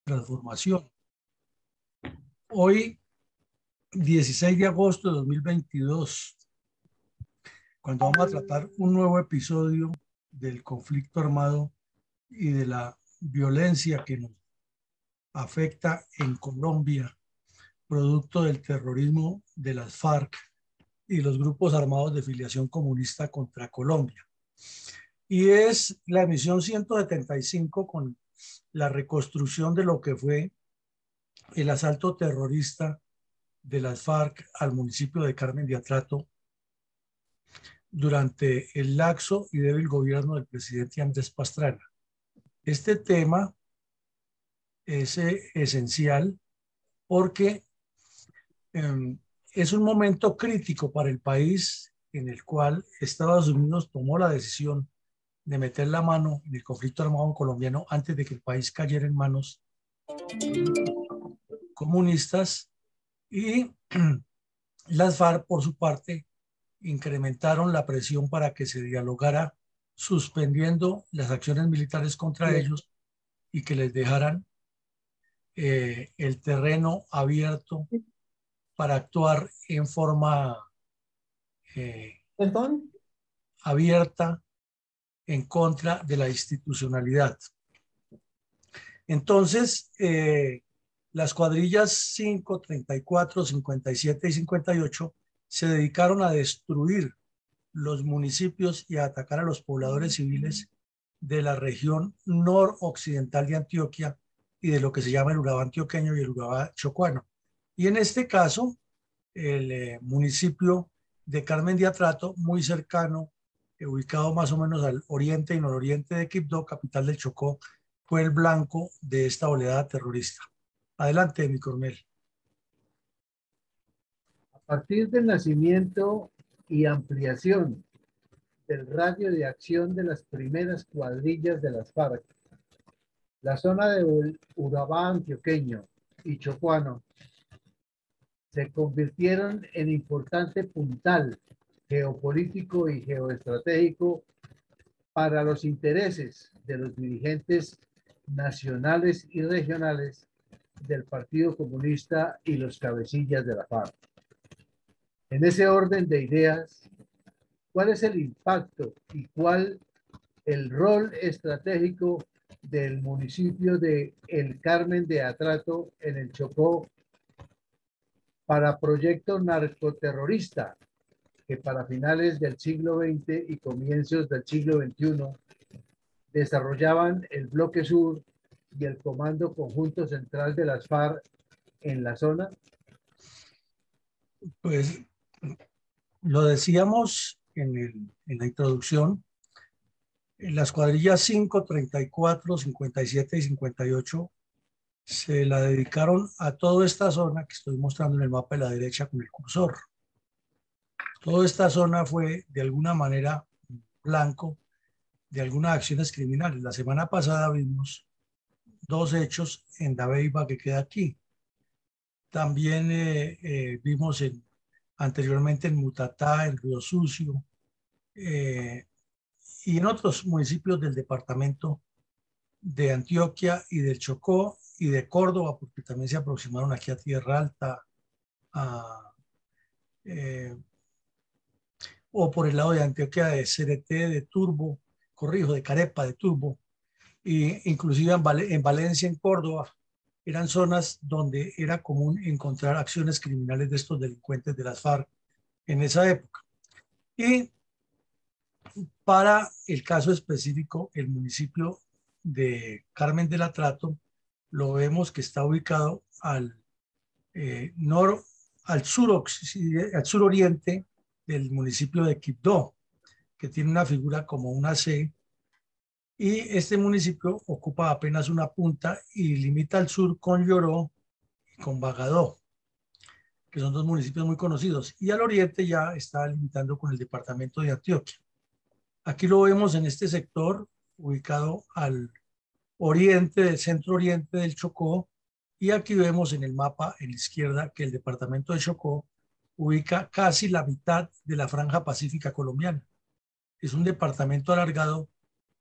transformación. Hoy, 16 de agosto de 2022, cuando vamos a tratar un nuevo episodio del conflicto armado y de la violencia que nos afecta en Colombia, producto del terrorismo de las FARC y los grupos armados de filiación comunista contra Colombia. Y es la emisión 175 con la reconstrucción de lo que fue el asalto terrorista de las FARC al municipio de Carmen de Atrato durante el laxo y débil gobierno del presidente Andrés Pastrana. Este tema es esencial porque es un momento crítico para el país en el cual Estados Unidos tomó la decisión de meter la mano en el conflicto armado colombiano antes de que el país cayera en manos comunistas, y las FARC, por su parte, incrementaron la presión para que se dialogara suspendiendo las acciones militares contra ellos y que les dejaran el terreno abierto para actuar en forma ¿Perdón? abierta en contra de la institucionalidad. Entonces, las cuadrillas 5, 34, 57 y 58 se dedicaron a destruir los municipios y a atacar a los pobladores civiles de la región noroccidental de Antioquia y de lo que se llama el Urabá antioqueño y el Urabá chocuano. Y en este caso, el municipio de Carmen de Atrato, muy cercano, ubicado más o menos al oriente y nororiente de Quibdó, capital del Chocó, fue el blanco de esta oleada terrorista. Adelante, mi coronel. A partir del nacimiento y ampliación del radio de acción de las primeras cuadrillas de las FARC, la zona de Urabá antioqueño y chocuano se convirtieron en importante puntal geopolítico y geoestratégico para los intereses de los dirigentes nacionales y regionales del Partido Comunista y los cabecillas de la FARC. En ese orden de ideas, ¿cuál es el impacto y cuál el rol estratégico del municipio de El Carmen de Atrato en el Chocó para proyecto narcoterrorista que para finales del siglo XX y comienzos del siglo XXI desarrollaban el Bloque Sur y el Comando Conjunto Central de las FARC en la zona? Pues lo decíamos en la introducción, en las cuadrillas 5, 34, 57 y 58 se la dedicaron a toda esta zona que estoy mostrando en el mapa de la derecha con el cursor. Toda esta zona fue de alguna manera blanco de algunas acciones criminales. La semana pasada vimos dos hechos en Dabeiba, que queda aquí. También vimos anteriormente en Mutatá, en Río Sucio, y en otros municipios del departamento de Antioquia y del Chocó y de Córdoba, porque también se aproximaron aquí a Tierra Alta, eh, o por el lado de Antioquia de CRT, de Turbo, corrijo, de Carepa, de Turbo, e inclusive en Valencia, en Córdoba, eran zonas donde era común encontrar acciones criminales de estos delincuentes de las FARC en esa época. Y para el caso específico, el municipio de Carmen del Atrato, lo vemos que está ubicado al, al suroriente del municipio de Quibdó, que tiene una figura como una C, y este municipio ocupa apenas una punta y limita al sur con Lloró y con Bagadó, que son dos municipios muy conocidos, y al oriente ya está limitando con el departamento de Antioquia. Aquí lo vemos en este sector, ubicado al oriente, del centro oriente del Chocó, y aquí vemos en el mapa en la izquierda que el departamento de Chocó ubica casi la mitad de la franja pacífica colombiana. Es un departamento alargado,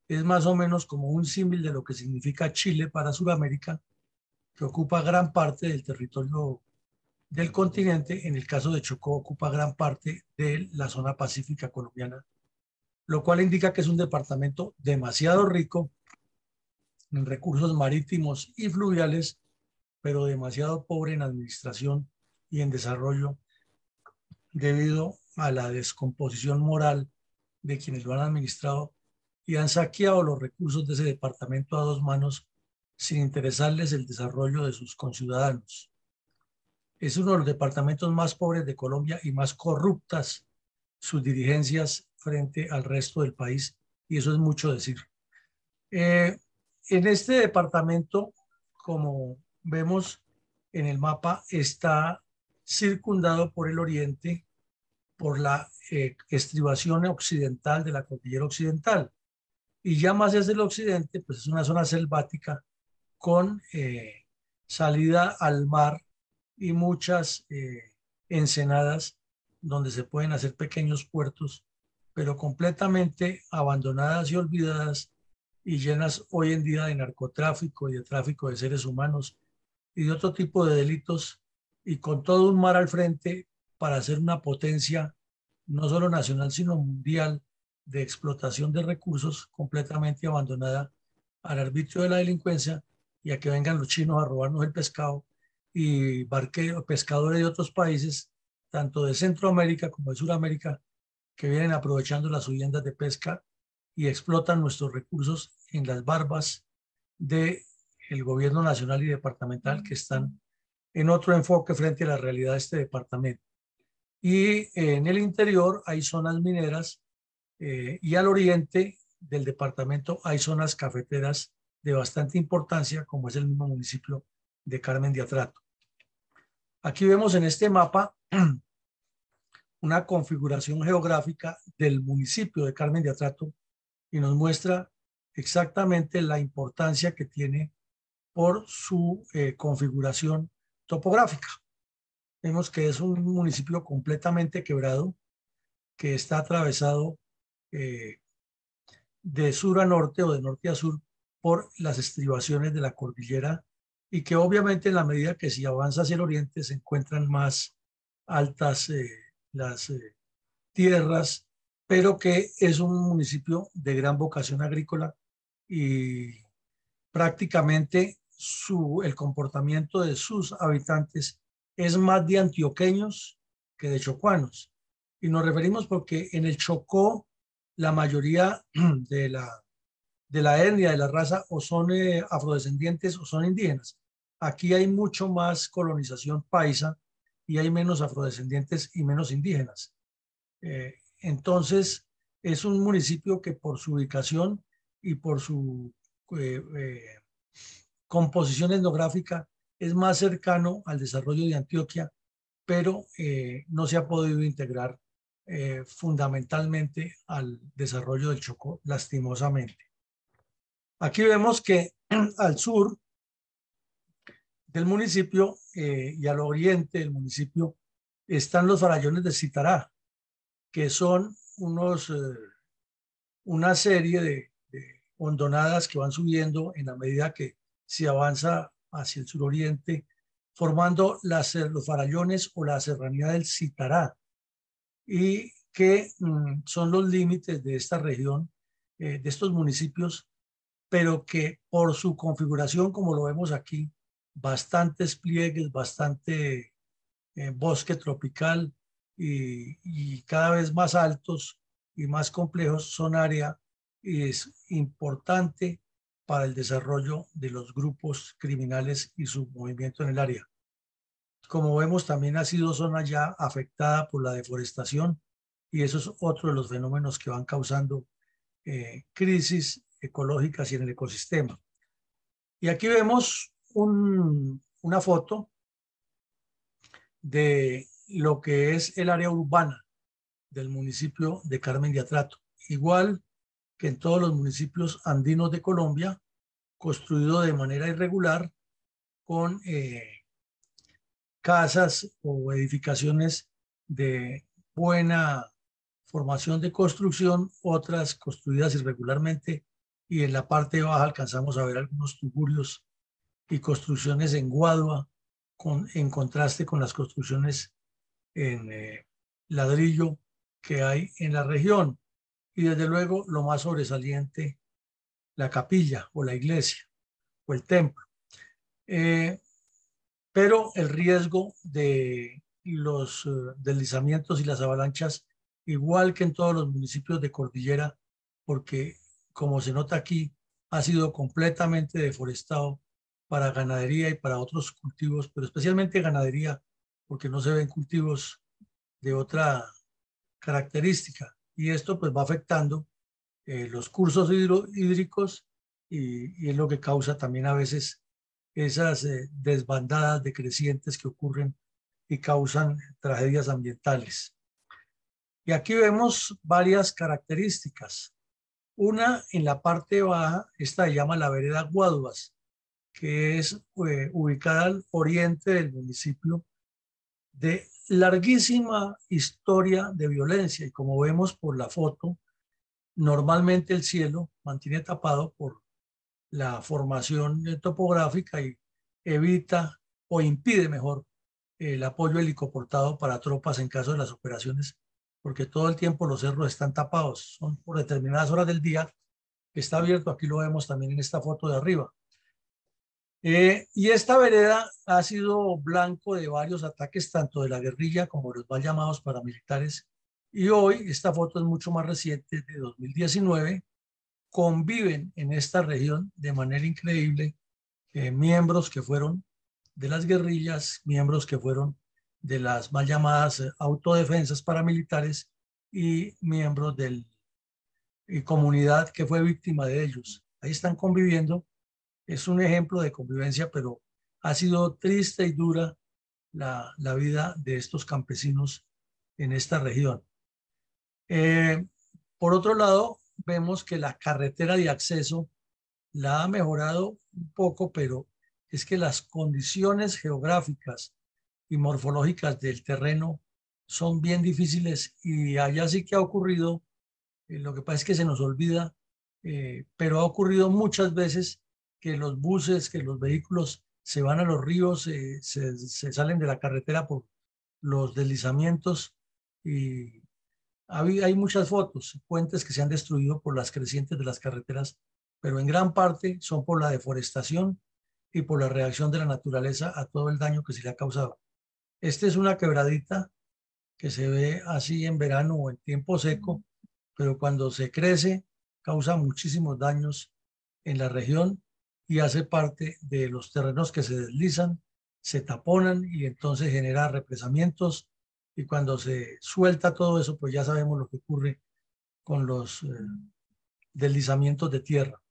es más o menos como un símil de lo que significa Chile para Sudamérica, que ocupa gran parte del territorio del continente. En el caso de Chocó, ocupa gran parte de la zona pacífica colombiana, lo cual indica que es un departamento demasiado rico en recursos marítimos y fluviales, pero demasiado pobre en administración y en desarrollo debido a la descomposición moral de quienes lo han administrado y han saqueado los recursos de ese departamento a dos manos sin interesarles el desarrollo de sus conciudadanos. Es uno de los departamentos más pobres de Colombia y más corruptas sus dirigencias frente al resto del país, y eso es mucho decir. En este departamento, como vemos en el mapa, está circundado por el oriente, por la estribación occidental de la cordillera occidental. Y ya más hacia el occidente, pues es una zona selvática con salida al mar y muchas ensenadas donde se pueden hacer pequeños puertos, pero completamente abandonadas y olvidadas y llenas hoy en día de narcotráfico y de tráfico de seres humanos y de otro tipo de delitos, y con todo un mar al frente para hacer una potencia no solo nacional sino mundial de explotación de recursos, completamente abandonada al arbitrio de la delincuencia y a que vengan los chinos a robarnos el pescado y pescadores de otros países, tanto de Centroamérica como de Sudamérica, que vienen aprovechando las huyendas de pesca y explotan nuestros recursos en las barbas del gobierno nacional y departamental, que están en otro enfoque frente a la realidad de este departamento. Y en el interior hay zonas mineras y al oriente del departamento hay zonas cafeteras de bastante importancia, como es el mismo municipio de Carmen de Atrato. Aquí vemos en este mapa una configuración geográfica del municipio de Carmen de Atrato y nos muestra exactamente la importancia que tiene por su configuración topográfica. Vemos que es un municipio completamente quebrado, que está atravesado de sur a norte o de norte a sur por las estribaciones de la cordillera, y que obviamente en la medida que si avanza hacia el oriente se encuentran más altas las tierras, pero que es un municipio de gran vocación agrícola y prácticamente el comportamiento de sus habitantes es más de antioqueños que de chocuanos. Y nos referimos porque en el Chocó la mayoría de la etnia, de la raza, o son afrodescendientes o son indígenas. Aquí hay mucho más colonización paisa y hay menos afrodescendientes y menos indígenas. Entonces, es un municipio que por su ubicación y por su composición etnográfica es más cercano al desarrollo de Antioquia, pero no se ha podido integrar fundamentalmente al desarrollo del Chocó, lastimosamente. Aquí vemos que al sur del municipio y al oriente del municipio están los farallones de Citará, que son una serie de hondonadas que van subiendo en la medida que se avanza hacia el suroriente, formando los farallones o la serranía del Citará, y que son los límites de esta región, de estos municipios, pero que por su configuración, como lo vemos aquí, bastantes pliegues, bastante bosque tropical y cada vez más altos y más complejos, son área y es importante para el desarrollo de los grupos criminales y su movimiento en el área. Como vemos, también ha sido zona ya afectada por la deforestación, y eso es otro de los fenómenos que van causando crisis ecológicas y en el ecosistema. Y aquí vemos una foto de lo que es el área urbana del municipio de Carmen de Atrato. Igual que en todos los municipios andinos de Colombia, construido de manera irregular con casas o edificaciones de buena formación de construcción, otras construidas irregularmente, y en la parte baja alcanzamos a ver algunos tugurios y construcciones en Guadua, en contraste con las construcciones en ladrillo que hay en la región. Y desde luego lo más sobresaliente, la capilla o la iglesia o el templo. Pero el riesgo de los deslizamientos y las avalanchas, igual que en todos los municipios de cordillera, porque como se nota aquí, ha sido completamente deforestado para ganadería y para otros cultivos, pero especialmente ganadería, porque no se ven cultivos de otra característica. Y esto pues va afectando los cursos hídricos y es lo que causa también a veces esas desbandadas de crecientes que ocurren y causan tragedias ambientales. Y aquí vemos varias características. Una, en la parte baja, esta se llama la vereda Guaduas, que es ubicada al oriente del municipio, de larguísima historia de violencia. Y como vemos por la foto, normalmente el cielo mantiene tapado por la formación topográfica y evita o impide mejor el apoyo helicoportado para tropas en caso de las operaciones, porque todo el tiempo los cerros están tapados, son por determinadas horas del día que está abierto. Aquí lo vemos también en esta foto de arriba. Y esta vereda ha sido blanco de varios ataques, tanto de la guerrilla como de los mal llamados paramilitares. Y hoy, esta foto es mucho más reciente, de 2019, conviven en esta región de manera increíble miembros que fueron de las guerrillas, miembros que fueron de las mal llamadas autodefensas paramilitares y miembros de la comunidad que fue víctima de ellos. Ahí están conviviendo. Es un ejemplo de convivencia, pero ha sido triste y dura la vida de estos campesinos en esta región. Eh, por otro lado, vemos que la carretera de acceso la ha mejorado un poco, pero es que las condiciones geográficas y morfológicas del terreno son bien difíciles y allá sí que ha ocurrido, lo que pasa es que se nos olvida, pero ha ocurrido muchas veces que los buses, que los vehículos se van a los ríos, se salen de la carretera por los deslizamientos y hay muchas fotos, puentes que se han destruido por las crecientes de las carreteras, pero en gran parte son por la deforestación y por la reacción de la naturaleza a todo el daño que se le ha causado. Esta es una quebradita que se ve así en verano o en tiempo seco, pero cuando se crece causa muchísimos daños en la región y hace parte de los terrenos que se deslizan, se taponan y entonces genera represamientos, y cuando se suelta todo eso, pues ya sabemos lo que ocurre con los deslizamientos de tierra.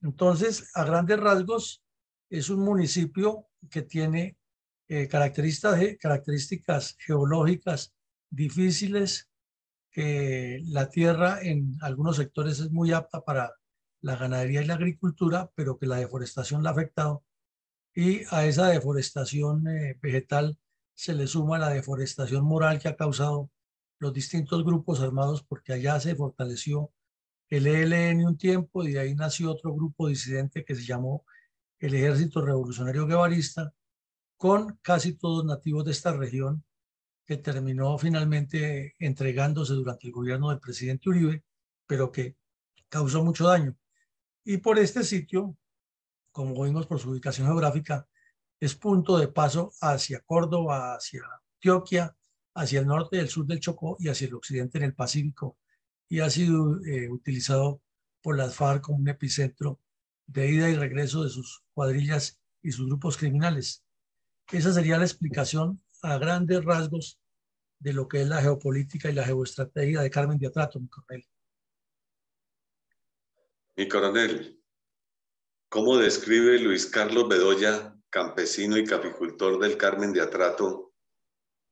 Entonces, a grandes rasgos, es un municipio que tiene características geológicas difíciles, que la tierra en algunos sectores es muy apta para la ganadería y la agricultura, pero que la deforestación la ha afectado. Y a esa deforestación vegetal se le suma la deforestación moral que ha causado los distintos grupos armados, porque allá se fortaleció el ELN un tiempo y de ahí nació otro grupo disidente que se llamó el Ejército Revolucionario Guevarista, con casi todos nativos de esta región, que terminó finalmente entregándose durante el gobierno del presidente Uribe, pero que causó mucho daño. Y por este sitio, como vimos por su ubicación geográfica, es punto de paso hacia Córdoba, hacia Antioquia, hacia el norte y el sur del Chocó y hacia el occidente en el Pacífico, y ha sido utilizado por las FARC como un epicentro de ida y regreso de sus cuadrillas y sus grupos criminales. Esa sería la explicación a grandes rasgos de lo que es la geopolítica y la geoestrategia de Carmen de Atrato, mi coronel. Mi coronel, ¿cómo describe Luis Carlos Bedoya, campesino y caficultor del Carmen de Atrato,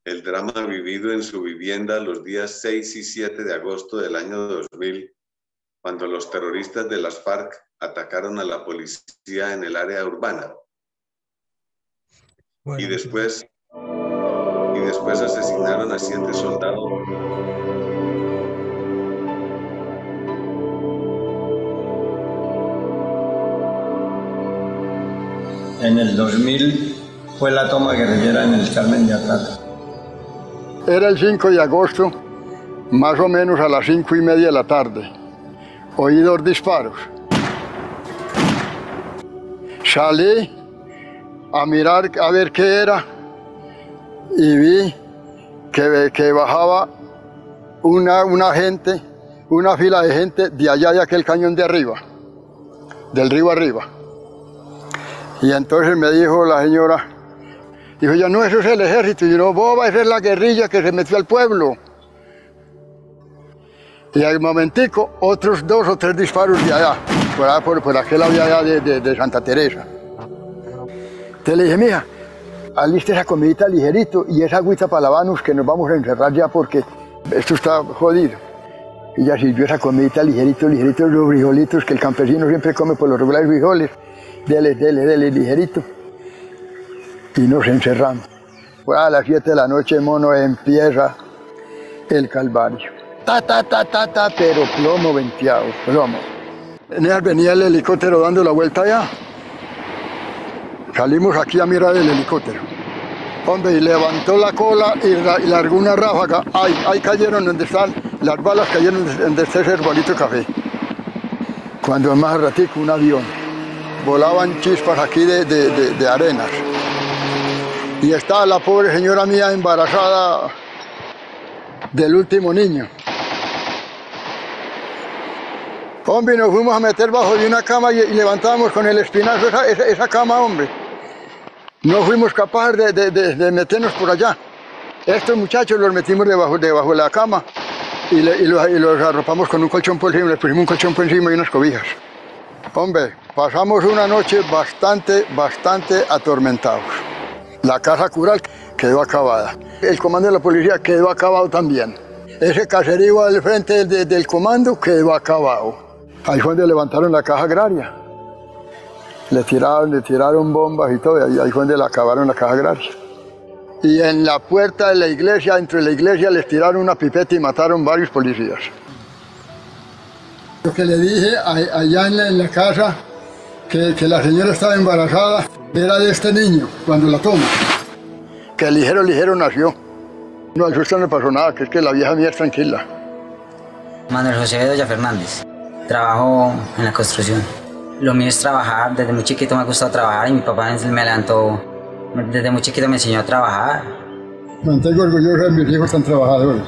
el drama vivido en su vivienda los días 6 y 7 de agosto del año 2000, cuando los terroristas de las FARC atacaron a la policía en el área urbana? Bueno, y después asesinaron a 7 soldados. En el 2000 fue la toma guerrillera en el Carmen de Atrato. Era el 5 de agosto, más o menos a las 5:30 de la tarde. Oí 2 disparos. Salí a mirar a ver qué era y vi que bajaba una gente, una fila de gente de allá de aquel cañón de arriba, del río arriba. Y entonces me dijo la señora, dijo ya no, eso es el ejército. Y yo no, boba, esa es la guerrilla que se metió al pueblo. Y al momentico, otros 2 o 3 disparos de allá, por aquel lado de allá de Santa Teresa. Entonces le dije, mija, aliste esa comidita ligerito y esa agüita para lavarnos que nos vamos a encerrar ya porque esto está jodido. Y ya sirvió esa comidita ligerito, ligerito, los frijolitos que el campesino siempre come por los regulares frijoles. Dele, ligerito. Y nos encerramos. Pues a las 7 de la noche, mono, empieza el calvario. Pero plomo venteado, plomo. En ella venía el helicóptero dando la vuelta allá. Salimos aquí a mirar el helicóptero. Hombre, y levantó la cola y largó una ráfaga. Ahí cayeron donde están, las balas cayeron donde está ese herbalito de café. Cuando más al ratico, un avión. Volaban chispas aquí de arenas. Y estaba la pobre señora mía embarazada del último niño. Hombre, nos fuimos a meter bajo de una cama y levantábamos con el espinazo esa cama, hombre. No fuimos capaces de meternos por allá. Estos muchachos los metimos debajo de la cama y los arropamos con un colchón por encima, les pusimos un colchón por encima y unas cobijas. Hombre, pasamos una noche bastante atormentados. La casa cural quedó acabada. El comando de la policía quedó acabado también. Ese caserío al frente del comando quedó acabado. Ahí fue donde levantaron la caja agraria. Le tiraron bombas y todo, y ahí fue donde le acabaron la caja agraria. Y en la puerta de la iglesia, entre la iglesia, les tiraron una pipeta y mataron varios policías. Lo que le dije allá en la casa, que la señora estaba embarazada, era de este niño, cuando la toma. Que ligero nació. No, al susto no le pasó nada, que es que la vieja mía es tranquila. Manuel José Bedoya Fernández. Trabajo en la construcción. Lo mío es trabajar. Desde muy chiquito me ha gustado trabajar y mi papá me levantó. Desde muy chiquito me enseñó a trabajar. Me mantengo orgulloso de mis hijos tan trabajadores.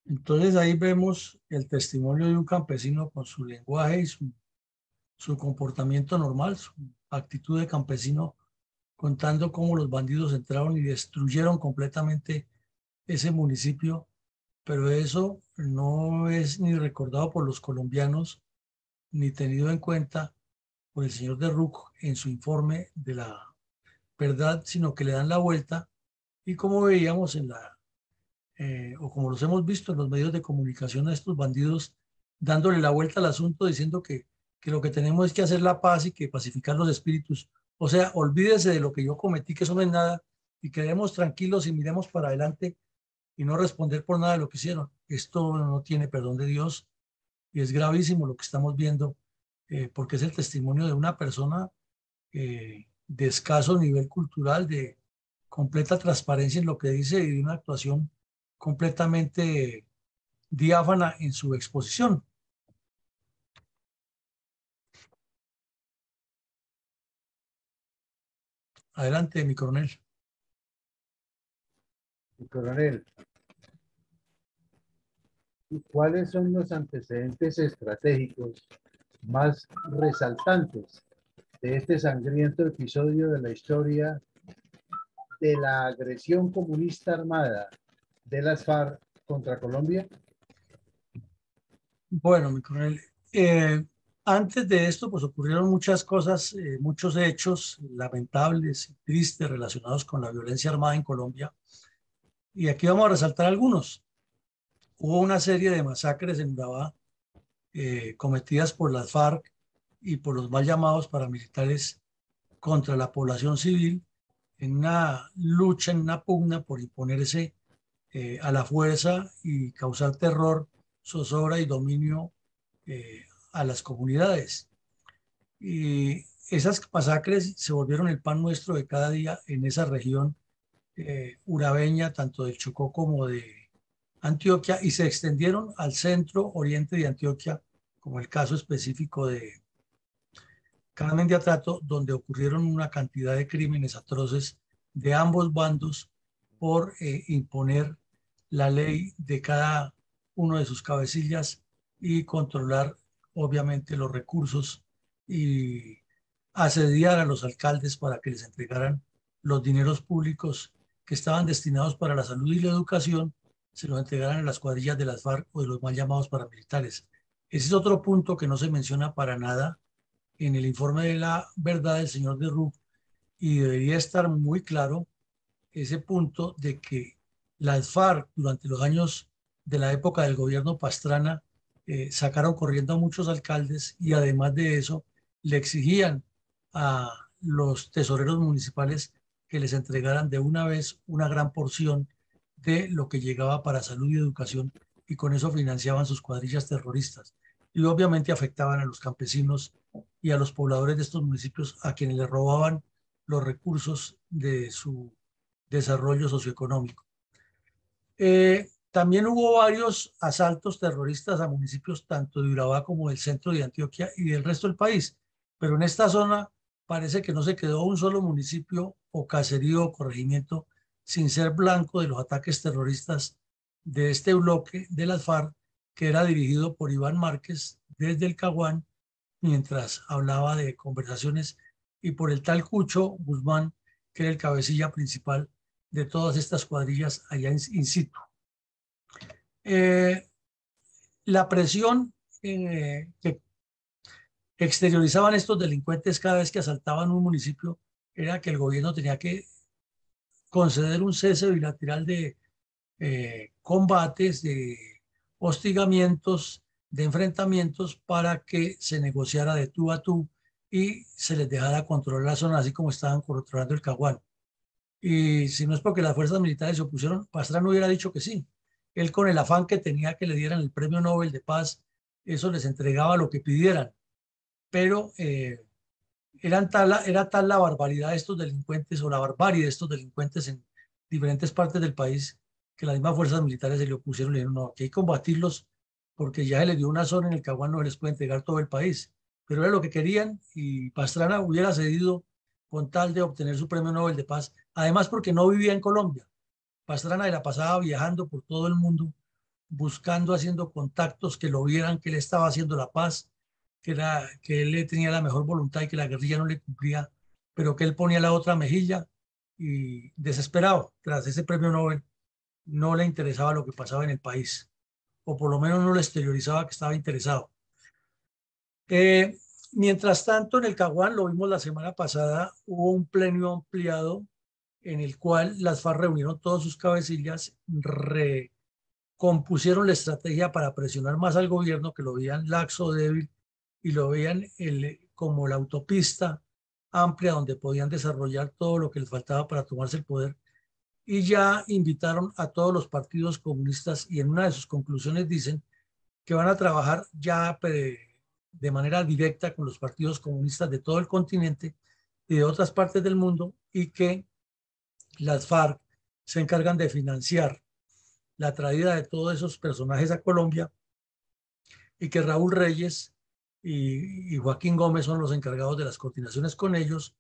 Entonces ahí vemos el testimonio de un campesino con su lenguaje y su comportamiento normal, su actitud de campesino, contando cómo los bandidos entraron y destruyeron completamente ese municipio, pero eso no es ni recordado por los colombianos ni tenido en cuenta por el señor de Ruc en su informe de la verdad, sino que le dan la vuelta y como veíamos o como los hemos visto en los medios de comunicación a estos bandidos, dándole la vuelta al asunto, diciendo que lo que tenemos es que hacer la paz y que pacificar los espíritus. O sea, olvídese de lo que yo cometí, que eso no es nada, y quedemos tranquilos y miremos para adelante y no responder por nada de lo que hicieron. Esto no tiene perdón de Dios y es gravísimo lo que estamos viendo, porque es el testimonio de una persona de escaso nivel cultural, de completa transparencia en lo que dice y de una actuación completamente diáfana en su exposición. Adelante, mi coronel. Mi coronel, ¿cuáles son los antecedentes estratégicos más resaltantes de este sangriento episodio de la historia de la agresión comunista armada de las FARC contra Colombia? Bueno, mi coronel, antes de esto, pues ocurrieron muchas cosas, muchos hechos lamentables y tristes relacionados con la violencia armada en Colombia. Y aquí vamos a resaltar algunos. Hubo una serie de masacres en Urabá cometidas por las FARC y por los mal llamados paramilitares contra la población civil en una lucha, en una pugna por imponerse a la fuerza y causar terror, zozobra y dominio a las comunidades. Y esas masacres se volvieron el pan nuestro de cada día en esa región urabeña, tanto del Chocó como de Antioquia, y se extendieron al centro oriente de Antioquia, como el caso específico de Carmen de Atrato, donde ocurrieron una cantidad de crímenes atroces de ambos bandos por imponer la ley de cada uno de sus cabecillas y controlar obviamente los recursos y asediar a los alcaldes para que les entregaran los dineros públicos que estaban destinados para la salud y la educación, se los entregaran a las cuadrillas de las FARC o de los mal llamados paramilitares. Ese es otro punto que no se menciona para nada en el informe de la verdad del señor de Ruf, y debería estar muy claro ese punto de que las FARC durante los años de la época del gobierno Pastrana sacaron corriendo a muchos alcaldes y además de eso le exigían a los tesoreros municipales que les entregaran de una vez una gran porción de lo que llegaba para salud y educación, y con eso financiaban sus cuadrillas terroristas y obviamente afectaban a los campesinos y a los pobladores de estos municipios, a quienes les robaban los recursos de su desarrollo socioeconómico. También hubo varios asaltos terroristas a municipios tanto de Urabá como del centro de Antioquia y del resto del país, pero en esta zona parece que no se quedó un solo municipio o caserío o corregimiento sin ser blanco de los ataques terroristas de este bloque de las FARC, que era dirigido por Iván Márquez desde el Caguán, mientras hablaba de conversaciones, y por el tal Cucho Guzmán, que era el cabecilla principal de todas estas cuadrillas allá in situ. La presión que exteriorizaban estos delincuentes cada vez que asaltaban un municipio era que el gobierno tenía que conceder un cese bilateral de combates, de hostigamientos, de enfrentamientos, para que se negociara de tú a tú y se les dejara controlar la zona, así como estaban controlando el Caguán. Y si no es porque las fuerzas militares se opusieron, Pastrana hubiera dicho que sí. Él, con el afán que tenía que le dieran el premio Nobel de Paz, eso les entregaba lo que pidieran. Pero era tal la barbaridad de estos delincuentes, o la barbarie de estos delincuentes en diferentes partes del país, que las mismas fuerzas militares se le opusieron y le dijeron, no, aquí hay que combatirlos porque ya se les dio una zona en el Caguán, no se les puede entregar todo el país. Pero era lo que querían, y Pastrana hubiera cedido con tal de obtener su premio Nobel de Paz, además porque no vivía en Colombia. Pastrana la pasaba viajando por todo el mundo, buscando, haciendo contactos que lo vieran, que él estaba haciendo la paz, que él tenía la mejor voluntad y que la guerrilla no le cumplía, pero que él ponía la otra mejilla, y desesperado tras ese premio Nobel no le interesaba lo que pasaba en el país, o por lo menos no le exteriorizaba que estaba interesado. Mientras tanto, en el Caguán, lo vimos la semana pasada, hubo un pleno ampliado en el cual las FARC reunieron todas sus cabecillas, recompusieron la estrategia para presionar más al gobierno, que lo veían laxo, débil, y lo veían como la autopista amplia donde podían desarrollar todo lo que les faltaba para tomarse el poder. Y ya invitaron a todos los partidos comunistas, y en una de sus conclusiones dicen que van a trabajar ya de manera directa con los partidos comunistas de todo el continente y de otras partes del mundo, y que las FARC se encargan de financiar la traída de todos esos personajes a Colombia, y que Raúl Reyes y Joaquín Gómez son los encargados de las coordinaciones con ellos,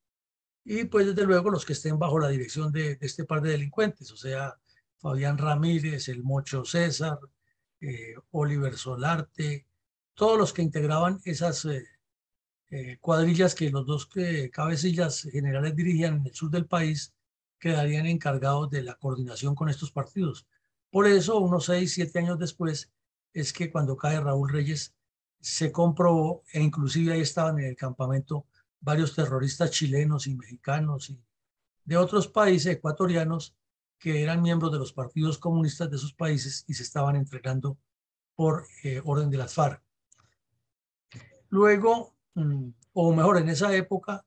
y pues desde luego los que estén bajo la dirección de este par de delincuentes, o sea, Fabián Ramírez, el Mocho César, Oliver Solarte, todos los que integraban esas cuadrillas que los dos cabecillas generales dirigían en el sur del país, quedarían encargados de la coordinación con estos partidos. Por eso, unos 6, 7 años después, es que cuando cae Raúl Reyes se comprobó, e inclusive ahí estaban en el campamento varios terroristas chilenos y mexicanos y de otros países, ecuatorianos, que eran miembros de los partidos comunistas de esos países y se estaban entregando por orden de las FARC. Luego, o mejor, en esa época,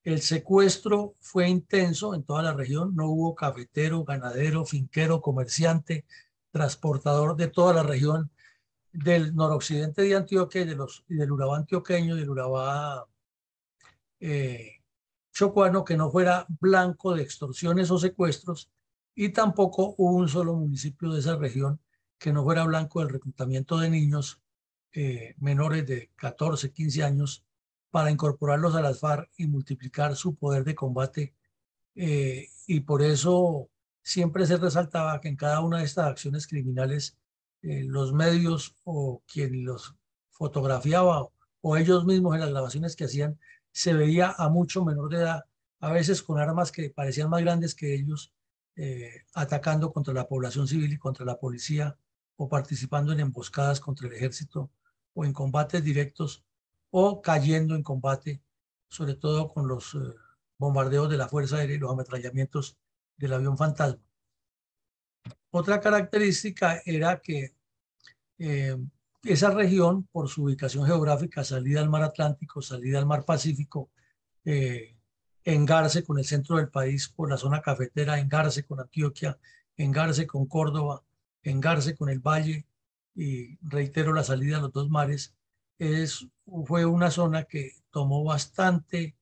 el secuestro fue intenso en toda la región. No hubo cafetero, ganadero, finquero, comerciante, transportador de toda la región del noroccidente de Antioquia y del Urabá antioqueño y del Urabá chocuano que no fuera blanco de extorsiones o secuestros, y tampoco hubo un solo municipio de esa región que no fuera blanco del reclutamiento de niños menores de 14, 15 años para incorporarlos a las FARC y multiplicar su poder de combate. Y por eso siempre se resaltaba que en cada una de estas acciones criminales los medios o quien los fotografiaba o ellos mismos en las grabaciones que hacían se veía a mucho menor de edad, a veces con armas que parecían más grandes que ellos, atacando contra la población civil y contra la policía, o participando en emboscadas contra el ejército, o en combates directos, o cayendo en combate, sobre todo con los bombardeos de la Fuerza Aérea y los ametrallamientos del avión fantasma. Otra característica era que eh, esa región, por su ubicación geográfica, salida al mar Atlántico, salida al mar Pacífico, engarce con el centro del país por la zona cafetera, engarce con Antioquia, engarce con Córdoba, engarce con el Valle, y reitero la salida a los dos mares, fue una zona que tomó bastante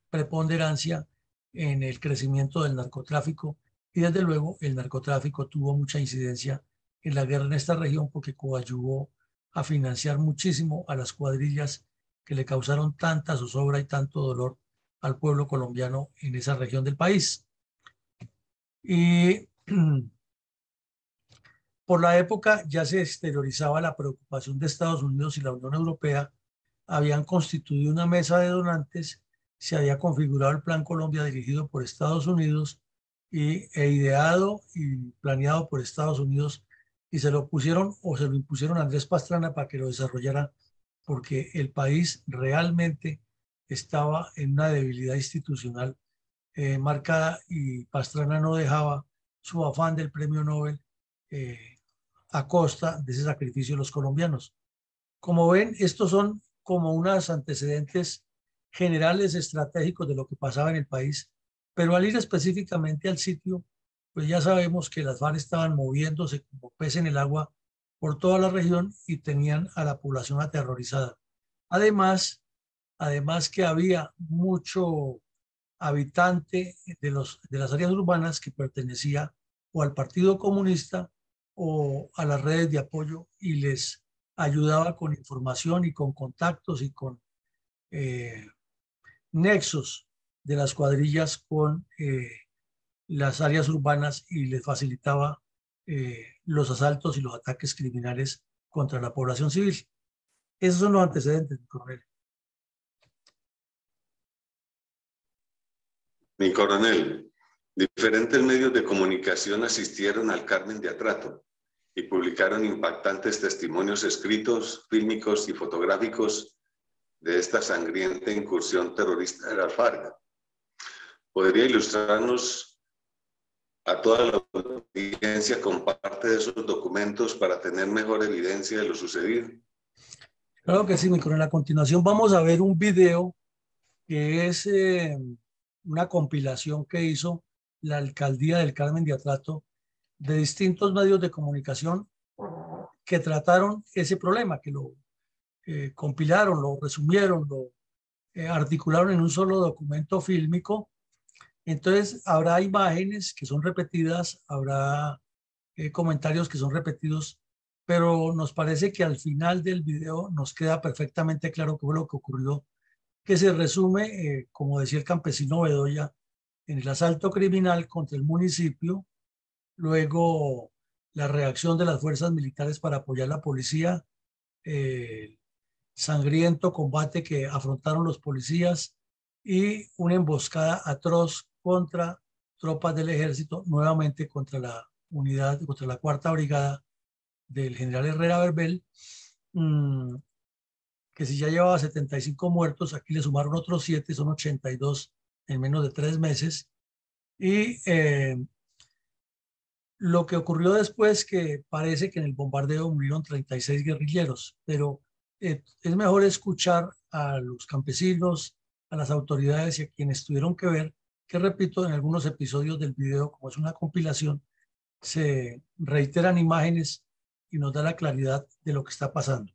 preponderancia en el crecimiento del narcotráfico, y desde luego el narcotráfico tuvo mucha incidencia en la guerra en esta región porque coadyuvó a financiar muchísimo a las cuadrillas que le causaron tanta zozobra y tanto dolor al pueblo colombiano en esa región del país. Y por la época ya se exteriorizaba la preocupación de Estados Unidos y la Unión Europea. Habían constituido una mesa de donantes, se había configurado el Plan Colombia dirigido por Estados Unidos e ideado y planeado por Estados Unidos, y se lo pusieron o se lo impusieron a Andrés Pastrana para que lo desarrollara, porque el país realmente estaba en una debilidad institucional marcada, y Pastrana no dejaba su afán del premio Nobel a costa de ese sacrificio de los colombianos. Como ven, estos son como unos antecedentes generales estratégicos de lo que pasaba en el país, pero al ir específicamente al sitio, pues ya sabemos que las FARC estaban moviéndose como pez en el agua por toda la región y tenían a la población aterrorizada. Además que había mucho habitante de las áreas urbanas que pertenecía o al Partido Comunista o a las redes de apoyo, y les ayudaba con información y con contactos y con nexos de las cuadrillas con las áreas urbanas, y les facilitaba los asaltos y los ataques criminales contra la población civil. Esos son los antecedentes, coronel. Mi coronel, diferentes medios de comunicación asistieron al Carmen de Atrato y publicaron impactantes testimonios escritos, fílmicos y fotográficos de esta sangrienta incursión terrorista de la FARC. ¿Podría ilustrarnos a toda la audiencia con parte de esos documentos para tener mejor evidencia de lo sucedido? Claro que sí, mi coronel. A continuación vamos a ver un video que es una compilación que hizo la alcaldía del Carmen de Atrato de distintos medios de comunicación que trataron ese problema, que lo compilaron, lo resumieron, lo articularon en un solo documento fílmico. Entonces habrá imágenes que son repetidas, habrá comentarios que son repetidos, pero nos parece que al final del video nos queda perfectamente claro qué fue lo que ocurrió, que se resume, como decía el campesino Bedoya, en el asalto criminal contra el municipio, luego la reacción de las fuerzas militares para apoyar a la policía, sangriento combate que afrontaron los policías y una emboscada atroz contra tropas del ejército, nuevamente contra la unidad, contra la cuarta brigada del general Herrera Verbel, que si ya llevaba 75 muertos, aquí le sumaron otros 7, son 82 en menos de 3 meses. Y lo que ocurrió después, que parece que en el bombardeo murieron 36 guerrilleros, pero es mejor escuchar a los campesinos, a las autoridades y a quienes tuvieron que ver, que repito, en algunos episodios del video, como es una compilación, se reiteran imágenes y nos da la claridad de lo que está pasando.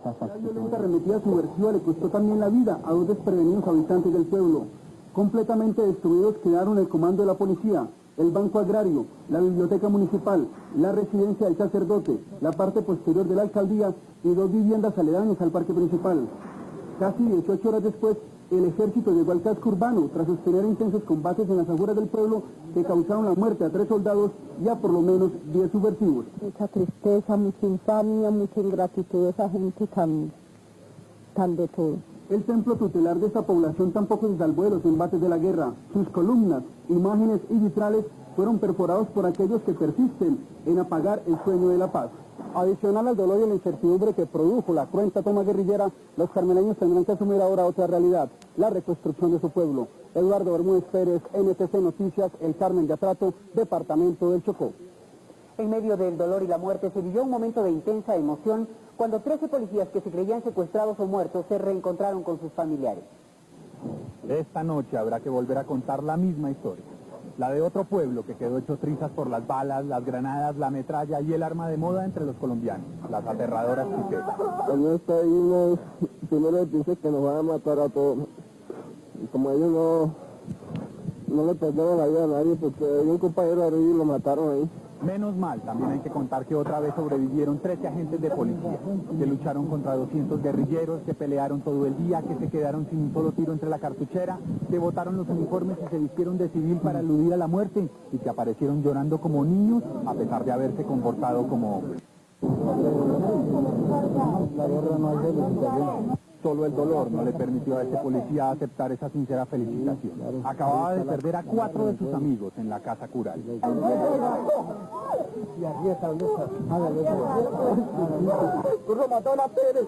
La violenta arremetida subversiva le costó también la vida a 2 desprevenidos habitantes del pueblo. Completamente destruidos quedaron el comando de la policía, el banco agrario, la biblioteca municipal, la residencia del sacerdote, la parte posterior de la alcaldía y 2 viviendas aledañas al parque principal. Casi 18 horas después, el ejército llegó al casco urbano tras sostener intensos combates en las afueras del pueblo que causaron la muerte a 3 soldados y a por lo menos 10 subversivos. Mucha tristeza, mucha infamia, mucha ingratitud de esa gente tan de todo. El templo tutelar de esta población tampoco se salvó de los embates de la guerra. Sus columnas, imágenes y vitrales fueron perforados por aquellos que persisten en apagar el sueño de la paz. Adicional al dolor y la incertidumbre que produjo la cruenta toma guerrillera, los carmeleños tendrán que asumir ahora otra realidad, la reconstrucción de su pueblo. Eduardo Bermúdez Pérez, NTC Noticias, El Carmen de Atrato, departamento del Chocó. En medio del dolor y la muerte se vivió un momento de intensa emoción cuando 13 policías que se creían secuestrados o muertos se reencontraron con sus familiares. Esta noche habrá que volver a contar la misma historia. La de otro pueblo que quedó hecho trizas por las balas, las granadas, la metralla y el arma de moda entre los colombianos, las aterradoras pipetas. Cuando está ahí unos primero dice que nos van a matar a todos. Y como ellos no le perdieron la vida a nadie porque hay un compañero arriba y lo mataron ahí. Menos mal, también hay que contar que otra vez sobrevivieron 13 agentes de policía, que lucharon contra 200 guerrilleros, que pelearon todo el día, que se quedaron sin un solo tiro entre la cartuchera, que botaron los uniformes y se vistieron de civil para eludir a la muerte, y que aparecieron llorando como niños, a pesar de haberse comportado como hombres. La guerra no hay felicitación. Solo el dolor no le permitió a este policía aceptar esa sincera felicitación. Acababa de perder a 4 de sus amigos en la casa cural. ¡Curro mató a la Pérez!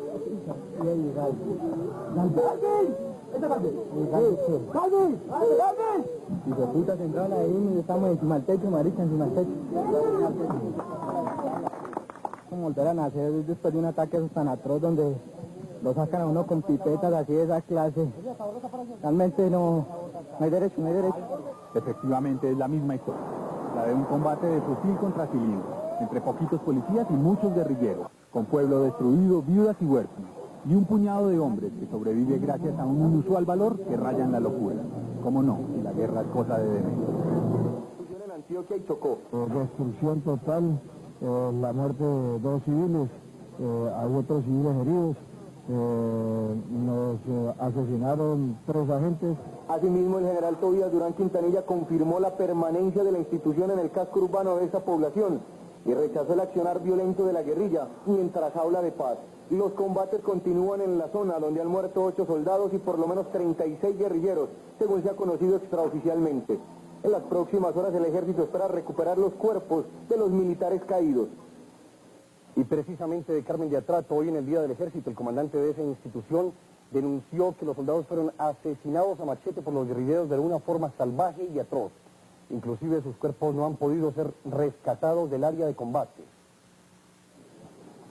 Y de puta central ahí, estamos encima del techo, marica, encima del techo. Como volver a nacer después de un ataque tan atroz donde lo sacan a uno con pipetas así de esa clase. Realmente no hay derecho, no hay derecho. Efectivamente es la misma historia, la de un combate de fusil contra cilindro, entre poquitos policías y muchos guerrilleros, con pueblo destruido, viudas y huérfanos, y un puñado de hombres que sobrevive gracias a un inusual valor que raya en la locura. ¿Cómo no? Si la guerra es cosa de demente. En Antioquia y Chocó. Destrucción total, la muerte de 2 civiles, hay otros civiles heridos. Nos asesinaron 3 agentes. Asimismo, el general Tobías Durán Quintanilla confirmó la permanencia de la institución en el casco urbano de esta población y rechazó el accionar violento de la guerrilla mientras habla de paz. Los combates continúan en la zona donde han muerto 8 soldados y por lo menos 36 guerrilleros, según se ha conocido extraoficialmente. En las próximas horas el ejército espera recuperar los cuerpos de los militares caídos. Y precisamente de Carmen de Atrato, hoy en el Día del Ejército, el comandante de esa institución denunció que los soldados fueron asesinados a machete por los guerrilleros de una forma salvaje y atroz. Inclusive sus cuerpos no han podido ser rescatados del área de combate.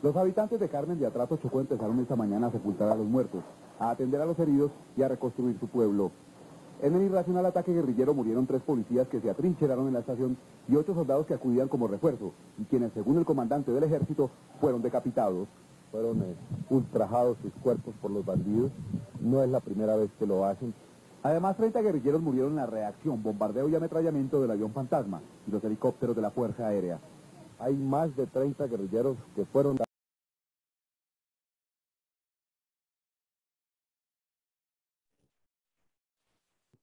Los habitantes de Carmen de Atrato, Chocó, empezaron esta mañana a sepultar a los muertos, a atender a los heridos y a reconstruir su pueblo. En el irracional ataque guerrillero murieron 3 policías que se atrincheraron en la estación y 8 soldados que acudían como refuerzo, y quienes, según el comandante del ejército, fueron decapitados. Fueron ultrajados sus cuerpos por los bandidos. No es la primera vez que lo hacen. Además, 30 guerrilleros murieron en la reacción, bombardeo y ametrallamiento del avión Fantasma y los helicópteros de la Fuerza Aérea. Hay más de 30 guerrilleros que fueron...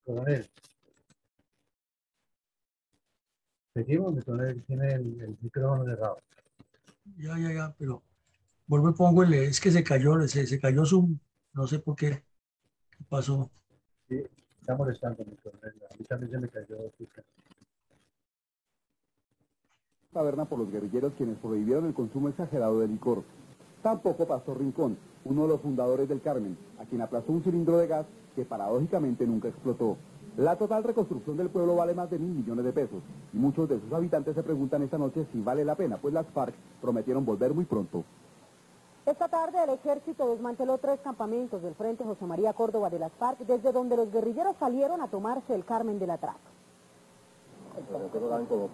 Coronel. Seguimos, mi coronel tiene el micrófono cerrado. Ya, pero vuelvo y pongo es que se cayó Zoom, no sé por qué. ¿Qué pasó? Sí, está molestando, mi coronel. A mí también se me cayó. Taberna por los guerrilleros quienes prohibieron el consumo exagerado de licor. Tampoco Pastor Rincón, uno de los fundadores del Carmen, a quien aplastó un cilindro de gas que paradójicamente nunca explotó. La total reconstrucción del pueblo vale más de 1.000 millones de pesos y muchos de sus habitantes se preguntan esta noche si vale la pena, pues las FARC prometieron volver muy pronto. Esta tarde el ejército desmanteló 3 campamentos del Frente José María Córdoba de las FARC, desde donde los guerrilleros salieron a tomarse el Carmen del Atrato.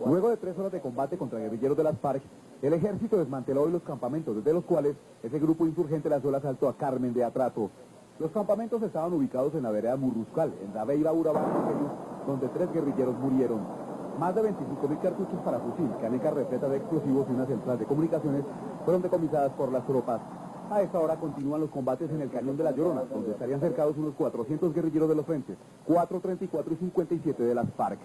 Luego de 3 horas de combate contra guerrilleros de las FARC, el ejército desmanteló hoy los campamentos, desde los cuales ese grupo insurgente lanzó el asalto a Carmen de Atrato. Los campamentos estaban ubicados en la vereda Murruscal, en la Beiba Urabá, donde 3 guerrilleros murieron. Más de 25.000 cartuchos para fusil, canecas repletas de explosivos y una central de comunicaciones fueron decomisadas por las tropas. A esta hora continúan los combates en el Cañón de la Llorona, donde estarían cercados unos 400 guerrilleros de los frentes, 4, 34 y 57 de las FARC.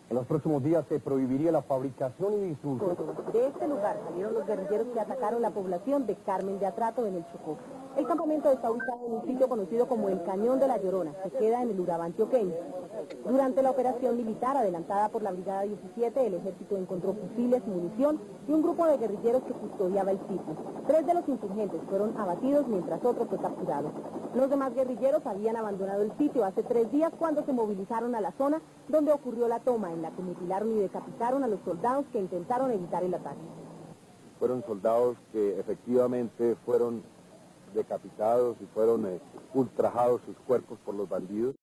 En los próximos días se prohibiría la fabricación y distribución. De este lugar salieron los guerrilleros que atacaron la población de Carmen de Atrato en el Chocó. El campamento está ubicado en un sitio conocido como el Cañón de la Llorona, que queda en el Urabá antioqueño. Durante la operación militar adelantada por la Brigada 17, el ejército encontró fusiles, munición y un grupo de guerrilleros que custodiaba el sitio. 3 de los insurgentes fueron abatidos mientras otro fue capturado. Los demás guerrilleros habían abandonado el sitio hace 3 días cuando se movilizaron a la zona donde ocurrió la toma, en la que mutilaron y decapitaron a los soldados que intentaron evitar el ataque. Fueron soldados que efectivamente fueron decapitados y fueron ultrajados sus cuerpos por los bandidos.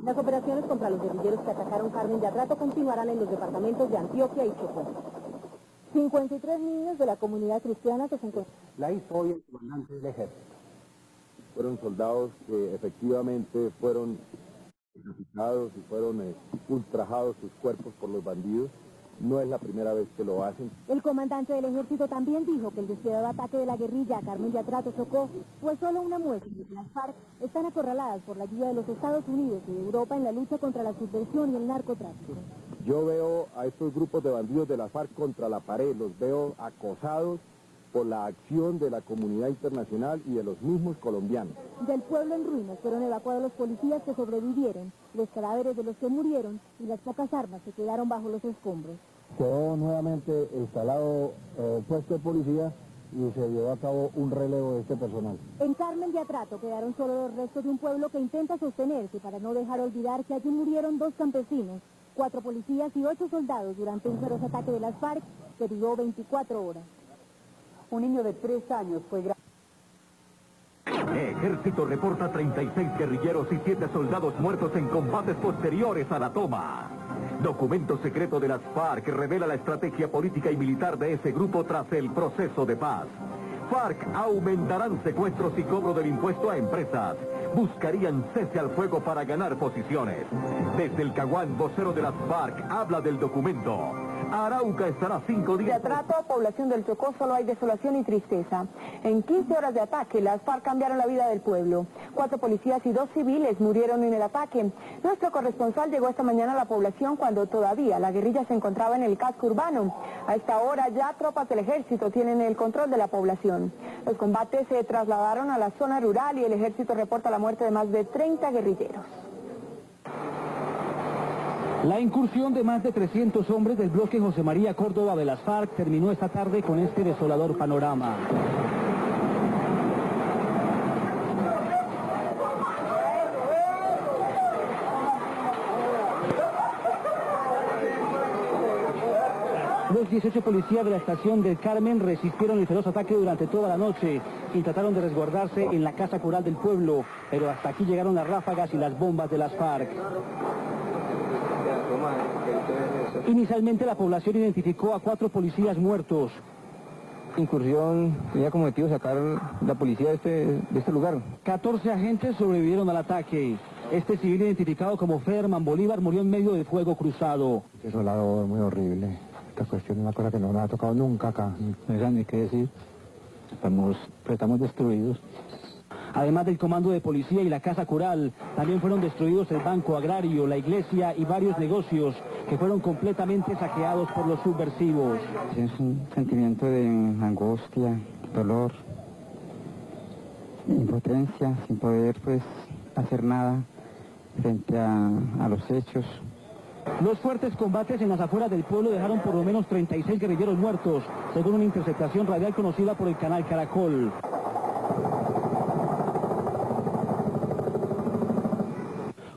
Las operaciones contra los guerrilleros que atacaron Carmen de Atrato continuarán en los departamentos de Antioquia y Chocó. 53 niños de la comunidad cristiana que se encuentran. La hizo hoy el comandante del ejército. Fueron soldados que efectivamente fueron decapitados y fueron ultrajados sus cuerpos por los bandidos. No es la primera vez que lo hacen. El comandante del ejército también dijo que el despiadado ataque de la guerrilla a Carmen de Atrato Chocó fue solo una muestra de que las FARC están acorraladas por la ayuda de los Estados Unidos y de Europa en la lucha contra la subversión y el narcotráfico. Yo veo a estos grupos de bandidos de la FARC contra la pared, los veo acosados por la acción de la comunidad internacional y de los mismos colombianos. Del pueblo en ruinas fueron evacuados los policías que sobrevivieron, los cadáveres de los que murieron y las pocas armas que quedaron bajo los escombros. Quedó nuevamente instalado puesto de policía y se llevó a cabo un relevo de este personal. En Carmen de Atrato quedaron solo los restos de un pueblo que intenta sostenerse para no dejar olvidar que allí murieron 2 campesinos, 4 policías y 8 soldados durante un feroz ataque de las FARC que duró 24 horas. Un niño de 3 años fue grave. Ejército reporta 36 guerrilleros y 7 soldados muertos en combates posteriores a la toma. Documento secreto de las FARC revela la estrategia política y militar de ese grupo tras el proceso de paz. FARC aumentarán secuestros y cobro del impuesto a empresas. Buscarían cese al fuego para ganar posiciones. Desde el Caguán, vocero de las FARC habla del documento. Arauca estará 5 días... De Atrato, población del Chocó, solo hay desolación y tristeza. En 15 horas de ataque, las FARC cambiaron la vida del pueblo. 4 policías y 2 civiles murieron en el ataque. Nuestro corresponsal llegó esta mañana a la población cuando todavía la guerrilla se encontraba en el casco urbano. A esta hora ya tropas del ejército tienen el control de la población. Los combates se trasladaron a la zona rural y el ejército reporta la muerte de más de 30 guerrilleros. La incursión de más de 300 hombres del bloque José María Córdoba de las FARC terminó esta tarde con este desolador panorama. Los 18 policías de la estación del Carmen resistieron el feroz ataque durante toda la noche y trataron de resguardarse en la casa cural del pueblo, pero hasta aquí llegaron las ráfagas y las bombas de las FARC. Inicialmente la población identificó a 4 policías muertos. Incursión tenía como objetivo sacar la policía de este lugar. 14 agentes sobrevivieron al ataque. Este civil identificado como Ferman Bolívar murió en medio del fuego cruzado. Desolador, muy horrible. Esta cuestión es una cosa que no nos ha tocado nunca acá. No hay ni qué decir. Estamos destruidos. Además del comando de policía y la casa cural, también fueron destruidos el banco agrario, la iglesia y varios negocios que fueron completamente saqueados por los subversivos. Es un sentimiento de angustia, dolor, impotencia, sin poder hacer nada frente a los hechos. Los fuertes combates en las afueras del pueblo dejaron por lo menos 36 guerrilleros muertos, según una interceptación radial conocida por el canal Caracol.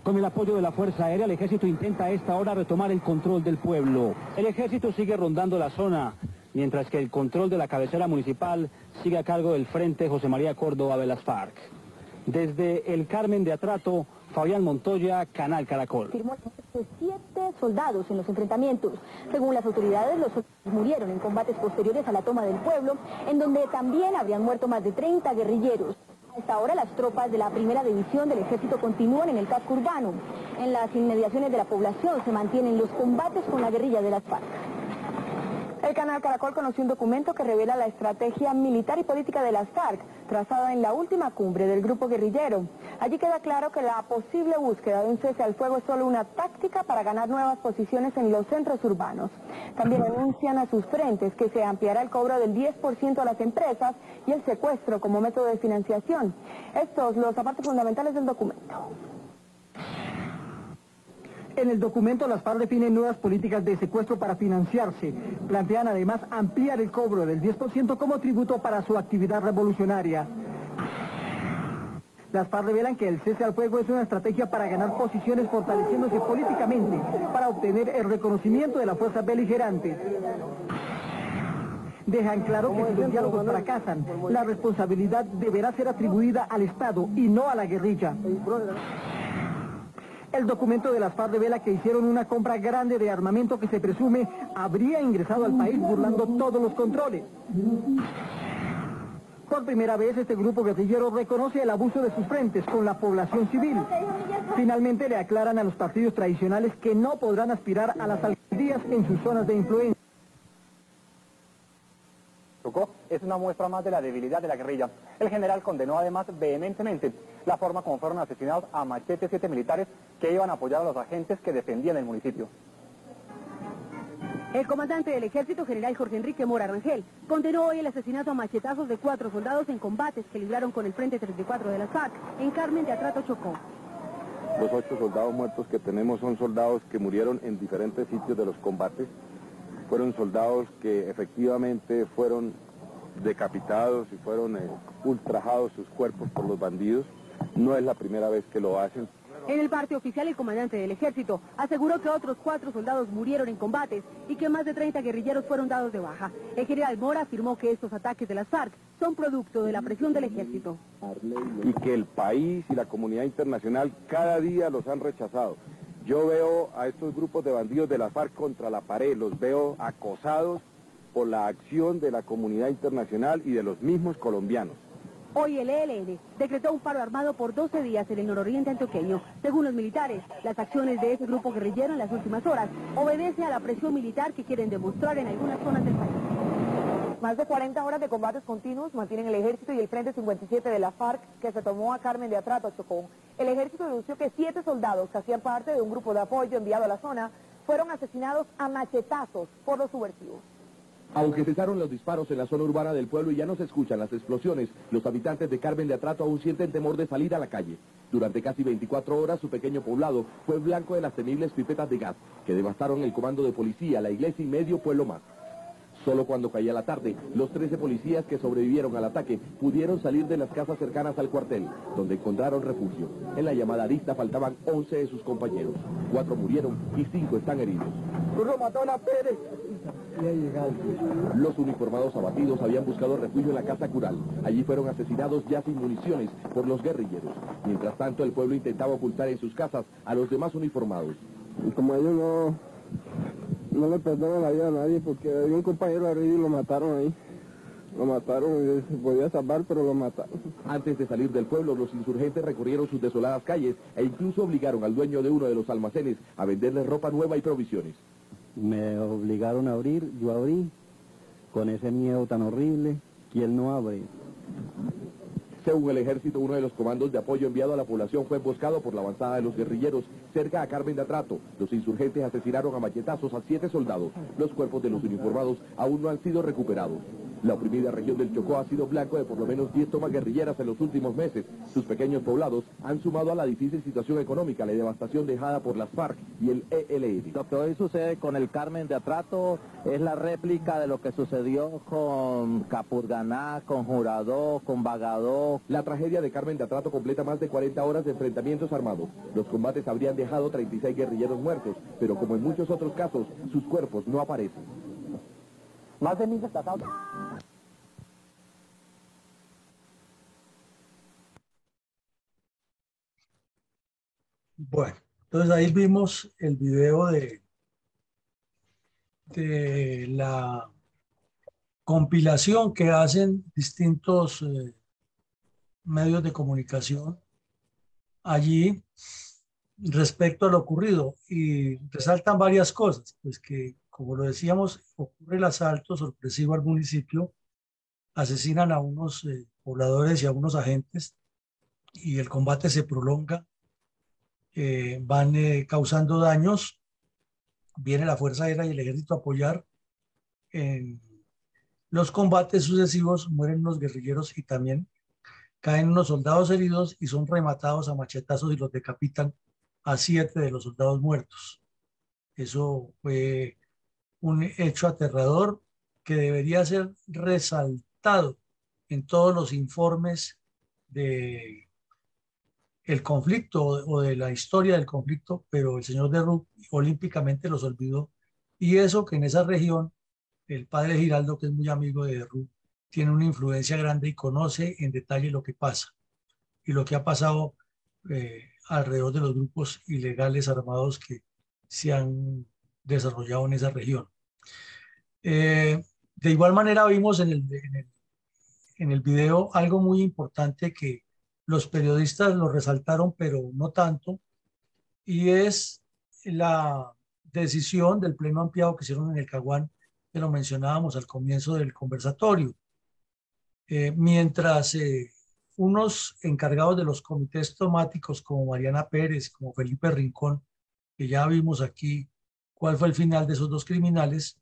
Con el apoyo de la Fuerza Aérea, el ejército intenta a esta hora retomar el control del pueblo. El ejército sigue rondando la zona, mientras que el control de la cabecera municipal sigue a cargo del Frente José María Córdoba de las FARC. Desde el Carmen de Atrato, Fabián Montoya, Canal Caracol. Firmó 7 soldados en los enfrentamientos. Según las autoridades, los soldados murieron en combates posteriores a la toma del pueblo, en donde también habrían muerto más de 30 guerrilleros. A esta hora, las tropas de la primera división del ejército continúan en el casco urbano. En las inmediaciones de la población se mantienen los combates con la guerrilla de las FARC. El canal Caracol conoció un documento que revela la estrategia militar y política de las FARC, trazada en la última cumbre del grupo guerrillero. Allí queda claro que la posible búsqueda de un cese al fuego es solo una táctica para ganar nuevas posiciones en los centros urbanos. También anuncian a sus frentes que se ampliará el cobro del 10% a las empresas y el secuestro como método de financiación. Estos los apartes fundamentales del documento. En el documento, las FARC definen nuevas políticas de secuestro para financiarse. Plantean además ampliar el cobro del 10% como tributo para su actividad revolucionaria. Las FARC revelan que el cese al fuego es una estrategia para ganar posiciones fortaleciéndose políticamente, para obtener el reconocimiento de la fuerza beligerante. Dejan claro que si los diálogos fracasan, la responsabilidad deberá ser atribuida al Estado y no a la guerrilla. El documento de las FARC revela que hicieron una compra grande de armamento que se presume habría ingresado al país burlando todos los controles. Por primera vez, este grupo guerrillero reconoce el abuso de sus frentes con la población civil. Finalmente le aclaran a los partidos tradicionales que no podrán aspirar a las alcaldías en sus zonas de influencia. Es una muestra más de la debilidad de la guerrilla. El general condenó además vehementemente la forma como fueron asesinados a machete 7 militares que iban a apoyar a los agentes que defendían el municipio. El comandante del ejército, general Jorge Enrique Mora Rangel, condenó hoy el asesinato a machetazos de 4 soldados en combates que libraron con el Frente 34 de las FARC en Carmen de Atrato, Chocó. Los 8 soldados muertos que tenemos son soldados que murieron en diferentes sitios de los combates. Fueron soldados que efectivamente fueron decapitados y fueron ultrajados sus cuerpos por los bandidos. No es la primera vez que lo hacen. En el parte oficial, el comandante del ejército aseguró que otros 4 soldados murieron en combates y que más de 30 guerrilleros fueron dados de baja. El general Mora afirmó que estos ataques de las FARC son producto de la presión del ejército. Y que el país y la comunidad internacional cada día los han rechazado. Yo veo a estos grupos de bandidos de la FARC contra la pared, los veo acosados por la acción de la comunidad internacional y de los mismos colombianos. Hoy el ELN decretó un paro armado por 12 días en el nororiente antioqueño. Según los militares, las acciones de ese grupo guerrillero en las últimas horas obedecen a la presión militar que quieren demostrar en algunas zonas del país. Más de 40 horas de combates continuos mantienen el ejército y el Frente 57 de la FARC que se tomó a Carmen de Atrato, Chocó. El ejército denunció que 7 soldados que hacían parte de un grupo de apoyo enviado a la zona fueron asesinados a machetazos por los subversivos. Aunque cesaron los disparos en la zona urbana del pueblo y ya no se escuchan las explosiones, los habitantes de Carmen de Atrato aún sienten temor de salir a la calle. Durante casi 24 horas su pequeño poblado fue blanco de las temibles pipetas de gas que devastaron el comando de policía, la iglesia y medio pueblo más. Solo cuando caía la tarde, los 13 policías que sobrevivieron al ataque pudieron salir de las casas cercanas al cuartel, donde encontraron refugio. En la llamada lista faltaban 11 de sus compañeros. 4 murieron y 5 están heridos. ¡Lo mató la Pérez! Los uniformados abatidos habían buscado refugio en la casa cural. Allí fueron asesinados ya sin municiones por los guerrilleros. Mientras tanto, el pueblo intentaba ocultar en sus casas a los demás uniformados. Y como ellos no le perdonan la vida a nadie, porque había un compañero arriba y lo mataron ahí. Lo mataron y se podía salvar, pero lo mataron. Antes de salir del pueblo, los insurgentes recorrieron sus desoladas calles e incluso obligaron al dueño de uno de los almacenes a venderle ropa nueva y provisiones. Me obligaron a abrir, yo abrí, con ese miedo tan horrible, ¿quién no abre? Según el ejército, uno de los comandos de apoyo enviado a la población fue emboscado por la avanzada de los guerrilleros cerca a Carmen de Atrato. Los insurgentes asesinaron a machetazos a 7 soldados. Los cuerpos de los uniformados aún no han sido recuperados. La oprimida región del Chocó ha sido blanco de por lo menos 10 tomas guerrilleras en los últimos meses. Sus pequeños poblados han sumado a la difícil situación económica la devastación dejada por las FARC y el ELN. Lo que hoy sucede con el Carmen de Atrato es la réplica de lo que sucedió con Capurganá, con Juradó, con Bagadó. La tragedia de Carmen de Atrato completa más de 40 horas de enfrentamientos armados. Los combates habrían dejado 36 guerrilleros muertos, pero como en muchos otros casos, sus cuerpos no aparecen. Más de 1000 destacados. Bueno, entonces ahí vimos el video de la compilación que hacen distintos medios de comunicación allí respecto a lo ocurrido, y resaltan varias cosas, pues que, como lo decíamos, ocurre el asalto sorpresivo al municipio, asesinan a unos pobladores y a unos agentes, y el combate se prolonga, van causando daños, viene la Fuerza Aérea y el Ejército a apoyar. En los combates sucesivos mueren unos guerrilleros y también caen unos soldados heridos y son rematados a machetazos y los decapitan a 7 de los soldados muertos. Eso fue un hecho aterrador que debería ser resaltado en todos los informes de el conflicto o de la historia del conflicto, pero el señor de Ruch olímpicamente los olvidó. Y eso que en esa región, el padre Giraldo, que es muy amigo de Ruch, tiene una influencia grande y conoce en detalle lo que pasa y lo que ha pasado alrededor de los grupos ilegales armados que se han desarrollado en esa región. De igual manera vimos en el video algo muy importante que los periodistas lo resaltaron, pero no tanto, y es la decisión del pleno ampliado que hicieron en el Caguán, que lo mencionábamos al comienzo del conversatorio. Mientras unos encargados de los comités temáticos como Mariana Pérez, como Felipe Rincón, que ya vimos aquí cuál fue el final de esos dos criminales,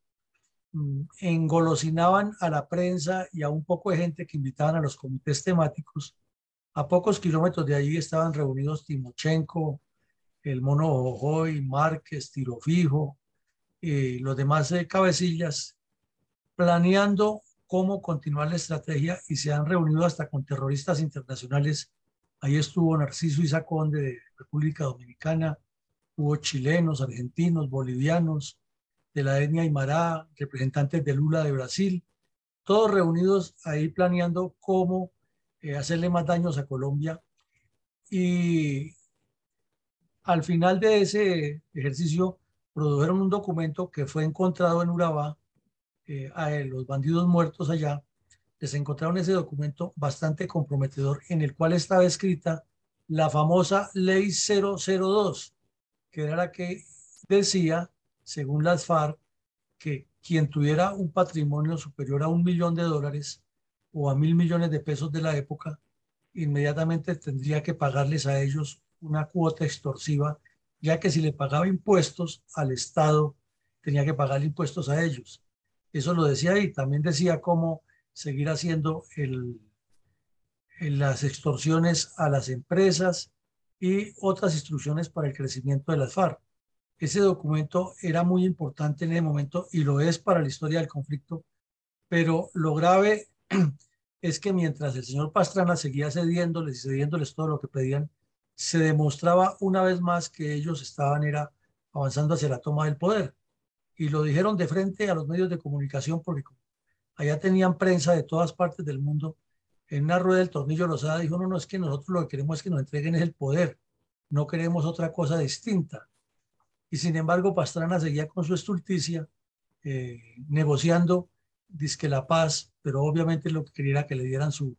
engolosinaban a la prensa y a un poco de gente que invitaban a los comités temáticos. A pocos kilómetros de allí estaban reunidos Timochenko, el Mono Jojoy, Márquez, Tiro Fijo, los demás cabecillas, planeando cómo continuar la estrategia, y se han reunido hasta con terroristas internacionales. Ahí estuvo Narciso Isacón de República Dominicana, hubo chilenos, argentinos, bolivianos, de la etnia Aymara, representantes de Lula de Brasil, todos reunidos ahí planeando cómo hacerle más daños a Colombia. Y al final de ese ejercicio produjeron un documento que fue encontrado en Urabá. A los bandidos muertos allá les encontraron ese documento bastante comprometedor, en el cual estaba escrita la famosa Ley 002, que era la que decía, según las FARC, que quien tuviera un patrimonio superior a $1 millón o a 1.000 millones de pesos de la época, inmediatamente tendría que pagarles a ellos una cuota extorsiva, ya que si le pagaba impuestos al Estado, tenía que pagarle impuestos a ellos. Eso lo decía, y también decía cómo seguir haciendo las extorsiones a las empresas y otras instrucciones para el crecimiento de las FARC. Ese documento era muy importante en el momento y lo es para la historia del conflicto, pero lo grave es que mientras el señor Pastrana seguía cediéndoles todo lo que pedían, se demostraba una vez más que ellos estaban avanzando hacia la toma del poder. Y lo dijeron de frente a los medios de comunicación, porque allá tenían prensa de todas partes del mundo. En una rueda del Tornillo Lozada dijo: no, es que nosotros lo que queremos es que nos entreguen el poder, no queremos otra cosa distinta. Y sin embargo Pastrana seguía con su estulticia, negociando dizque la paz, pero obviamente lo que quería era que le dieran su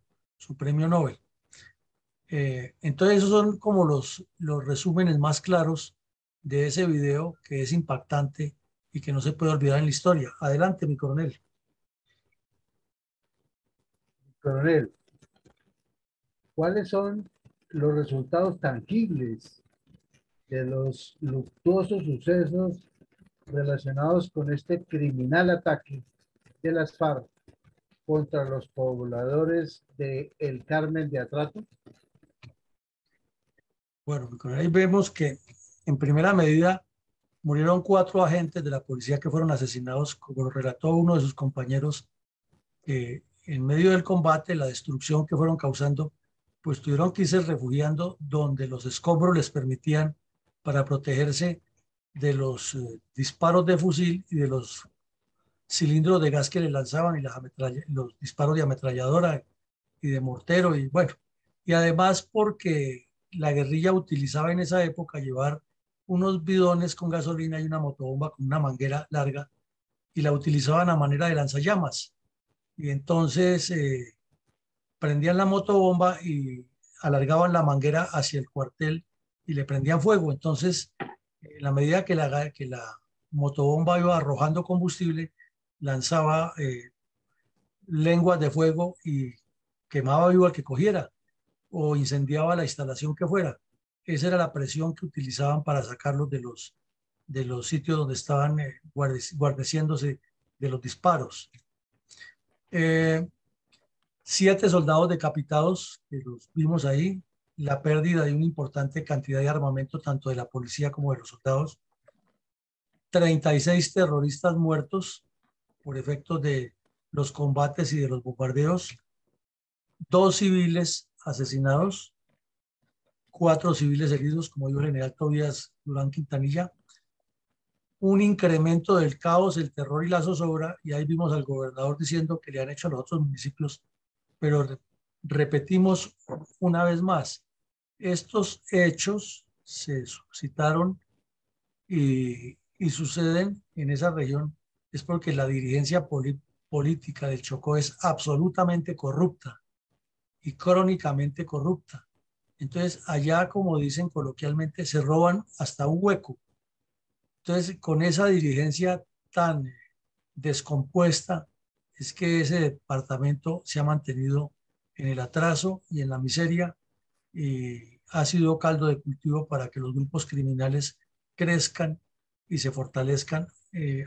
premio Nobel. Entonces esos son como los resúmenes más claros de ese video, que es impactante y que no se puede olvidar en la historia. Adelante, mi coronel. Coronel, ¿cuáles son los resultados tangibles de los luctuosos sucesos relacionados con este criminal ataque de las FARC contra los pobladores de El Carmen de Atrato? Bueno, ahí vemos que en primera medida murieron 4 agentes de la policía que fueron asesinados, como lo relató uno de sus compañeros, en medio del combate, la destrucción que fueron causando, pues tuvieron que irse refugiando donde los escombros les permitían para protegerse de los disparos de fusil y de los cilindros de gas que le lanzaban y los disparos de ametralladora y de mortero y bueno, y además porque la guerrilla utilizaba en esa época llevar unos bidones con gasolina y una motobomba con una manguera larga y la utilizaban a manera de lanzallamas. Y entonces prendían la motobomba y alargaban la manguera hacia el cuartel y le prendían fuego. Entonces, en la medida que la motobomba iba arrojando combustible, lanzaba lenguas de fuego y quemaba vivo al que cogiera o incendiaba la instalación que fuera. Esa era la presión que utilizaban para sacarlos de los sitios donde estaban guarneciéndose de los disparos. 7 soldados decapitados, que los vimos ahí, la pérdida de una importante cantidad de armamento, tanto de la policía como de los soldados. 36 terroristas muertos por efectos de los combates y de los bombardeos. 2 civiles asesinados, 4 civiles heridos, como dijo el general Tobías Durán Quintanilla. Un incremento del caos, el terror y la zozobra, y ahí vimos al gobernador diciendo que le han hecho a los otros municipios, pero repetimos una vez más, estos hechos se suscitaron y suceden en esa región es porque la dirigencia política del Chocó es absolutamente corrupta y crónicamente corrupta. Entonces allá, como dicen coloquialmente, se roban hasta un hueco. Entonces, con esa dirigencia tan descompuesta, es que ese departamento se ha mantenido en el atraso y en la miseria y ha sido caldo de cultivo para que los grupos criminales crezcan y se fortalezcan,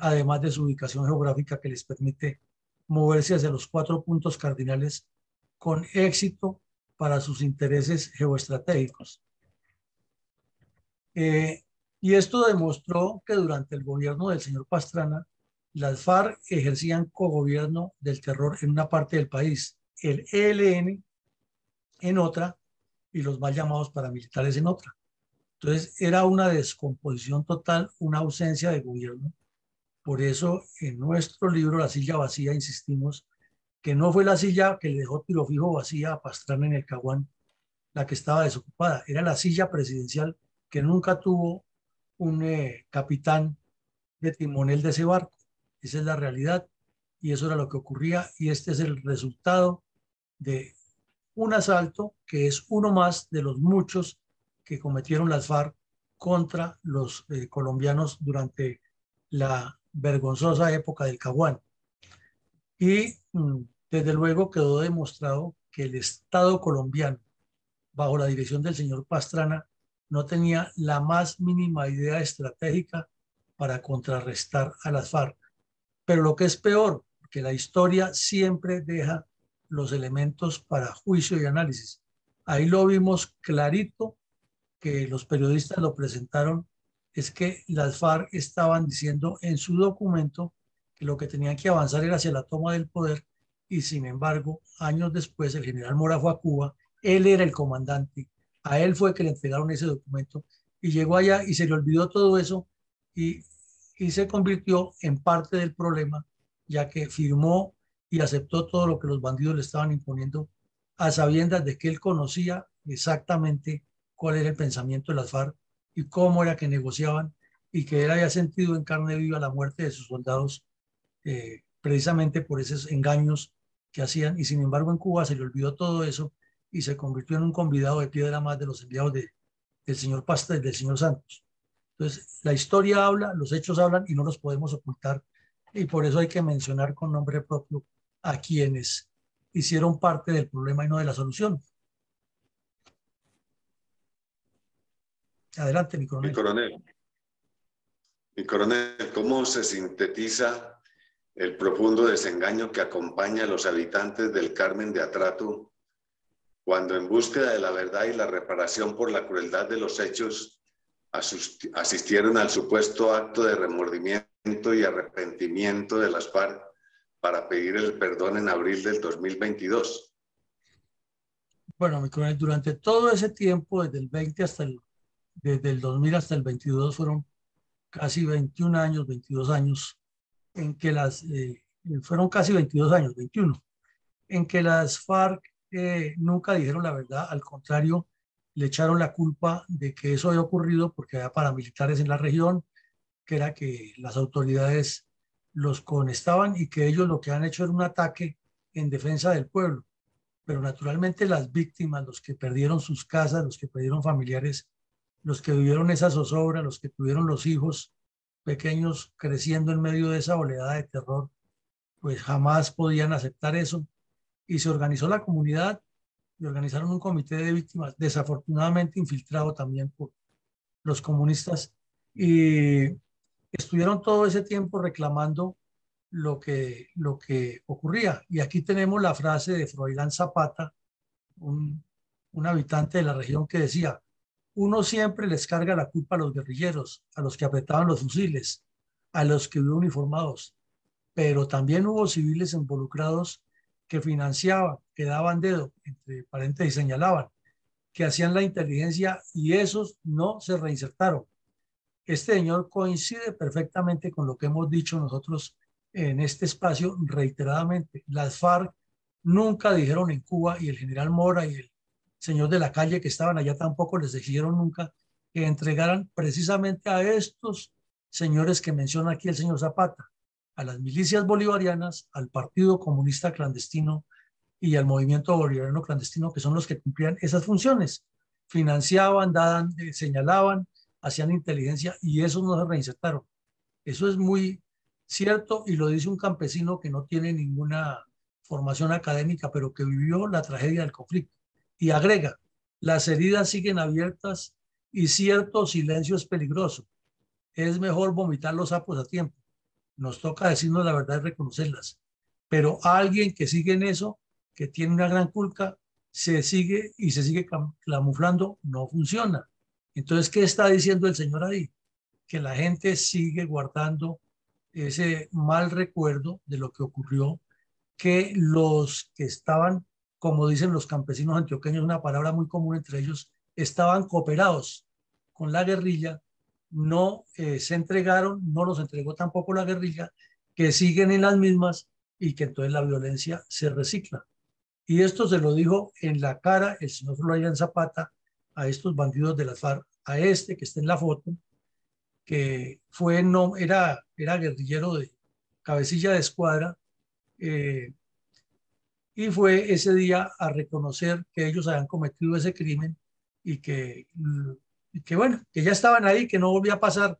además de su ubicación geográfica que les permite moverse hacia los 4 puntos cardinales con éxito para sus intereses geoestratégicos. Y esto demostró que durante el gobierno del señor Pastrana, las FARC ejercían cogobierno del terror en una parte del país, el ELN en otra y los mal llamados paramilitares en otra. Entonces era una descomposición total, una ausencia de gobierno. Por eso en nuestro libro La silla vacía insistimos que no fue la silla que le dejó tiro fijo vacía a Pastrana en el Caguán la que estaba desocupada, era la silla presidencial que nunca tuvo un capitán de timonel de ese barco. Esa es la realidad y eso era lo que ocurría y este es el resultado de un asalto que es uno más de los muchos que cometieron las FARC contra los colombianos durante la vergonzosa época del Caguán. Y desde luego quedó demostrado que el Estado colombiano, bajo la dirección del señor Pastrana, no tenía la más mínima idea estratégica para contrarrestar a las FARC. Pero lo que es peor, que la historia siempre deja los elementos para juicio y análisis. Ahí lo vimos clarito, que los periodistas lo presentaron, es que las FARC estaban diciendo en su documento que lo que tenían que avanzar era hacia la toma del poder y sin embargo, años después, el general Mora fue a Cuba, él era el comandante, a él fue que le entregaron ese documento y llegó allá y se le olvidó todo eso y se convirtió en parte del problema, ya que firmó y aceptó todo lo que los bandidos le estaban imponiendo a sabiendas de que él conocía exactamente cuál era el pensamiento de las FARC y cómo era que negociaban y que él había sentido en carne viva la muerte de sus soldados precisamente por esos engaños que hacían y sin embargo en Cuba se le olvidó todo eso y se convirtió en un convidado de piedra más de los enviados del señor Pastel, del señor Santos. Entonces, la historia habla, los hechos hablan y no los podemos ocultar. Y por eso hay que mencionar con nombre propio a quienes hicieron parte del problema y no de la solución. Adelante, mi coronel. Mi coronel, ¿cómo se sintetiza el profundo desengaño que acompaña a los habitantes del Carmen de Atrato cuando en búsqueda de la verdad y la reparación por la crueldad de los hechos asistieron al supuesto acto de remordimiento y arrepentimiento de las FARC para pedir el perdón en abril del 2022. Bueno, mi coronel, durante todo ese tiempo, desde el 2000 hasta el 22, fueron casi 21 años, 22 años, en que fueron casi 22 años, 21, en que las FARC nunca dijeron la verdad, al contrario, le echaron la culpa de que eso había ocurrido porque había paramilitares en la región, que era que las autoridades los conestaban y que ellos lo que han hecho era un ataque en defensa del pueblo. Pero naturalmente las víctimas, los que perdieron sus casas, los que perdieron familiares, los que vivieron esa zozobra, los que tuvieron los hijos pequeños creciendo en medio de esa oleada de terror, pues jamás podían aceptar eso. Y se organizó la comunidad y organizaron un comité de víctimas, desafortunadamente infiltrado también por los comunistas, y estuvieron todo ese tiempo reclamando lo que ocurría. Y aquí tenemos la frase de Froilán Zapata, un habitante de la región, que decía: uno siempre les carga la culpa a los guerrilleros, a los que apretaban los fusiles, a los que vivían uniformados, pero también hubo civiles involucrados que financiaban, que daban dedo, entre paréntesis señalaban, que hacían la inteligencia, y esos no se reinsertaron. Este señor coincide perfectamente con lo que hemos dicho nosotros en este espacio reiteradamente. Las FARC nunca dijeron en Cuba, y el general Mora y el señor de la calle que estaban allá tampoco les exigieron nunca que entregaran precisamente a estos señores que menciona aquí el señor Zapata, a las milicias bolivarianas, al Partido Comunista Clandestino y al Movimiento Bolivariano Clandestino, que son los que cumplían esas funciones. Financiaban, daban, señalaban, hacían inteligencia, y esos no se reinsertaron. Eso es muy cierto, y lo dice un campesino que no tiene ninguna formación académica, pero que vivió la tragedia del conflicto. Y agrega: las heridas siguen abiertas y cierto silencio es peligroso. Es mejor vomitar los sapos a tiempo. Nos toca decirnos la verdad y reconocerlas. Pero alguien que sigue en eso, que tiene una gran culpa, se sigue camuflando, no funciona. Entonces, ¿qué está diciendo el señor ahí? Que la gente sigue guardando ese mal recuerdo de lo que ocurrió, que los que estaban, como dicen los campesinos antioqueños, una palabra muy común entre ellos, estaban cooperados con la guerrilla, no se entregaron, no los entregó tampoco la guerrilla, que siguen en las mismas, y que entonces la violencia se recicla. Y esto se lo dijo en la cara el señor Froilán Zapata a estos bandidos de las FARC, a este que está en la foto, que era guerrillero de cabecilla de escuadra, y fue ese día a reconocer que ellos habían cometido ese crimen, y que bueno, que ya estaban ahí, que no volvía a pasar.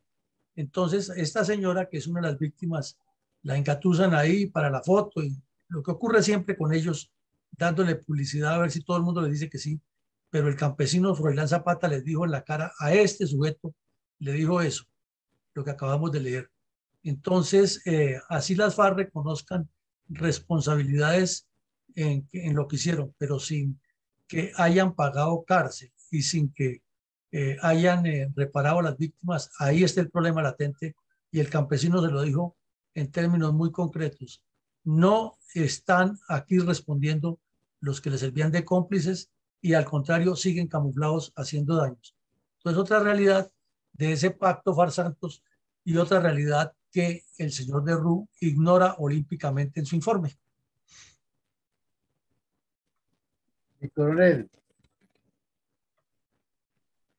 Entonces esta señora, que es una de las víctimas, la engatusan ahí para la foto, y lo que ocurre siempre con ellos, dándole publicidad a ver si todo el mundo le dice que sí. Pero el campesino Froilán Zapata les dijo en la cara a este sujeto, le dijo eso, lo que acabamos de leer. Entonces, así las FARC reconozcan responsabilidades en lo que hicieron, pero sin que hayan pagado cárcel y sin que hayan reparado a las víctimas. Ahí está el problema latente, y el campesino se lo dijo en términos muy concretos: no están aquí respondiendo los que les servían de cómplices, y al contrario siguen camuflados haciendo daños. Entonces, otra realidad de ese pacto farsantos, y otra realidad que el señor de Rú ignora olímpicamente en su informe. Mi coronel,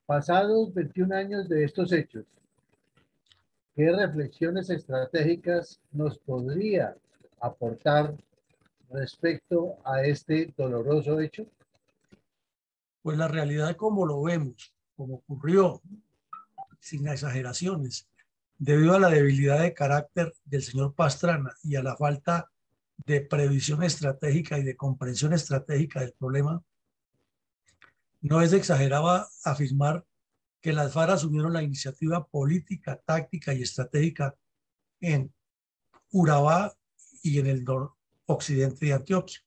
pasados 21 años de estos hechos, ¿qué reflexiones estratégicas nos podría aportar respecto a este doloroso hecho? Pues la realidad, como lo vemos, como ocurrió, sin exageraciones, debido a la debilidad de carácter del señor Pastrana y a la falta de previsión estratégica y de comprensión estratégica del problema, no es exagerado afirmar que las FARC asumieron la iniciativa política, táctica y estratégica en Urabá y en el noroccidente de Antioquia.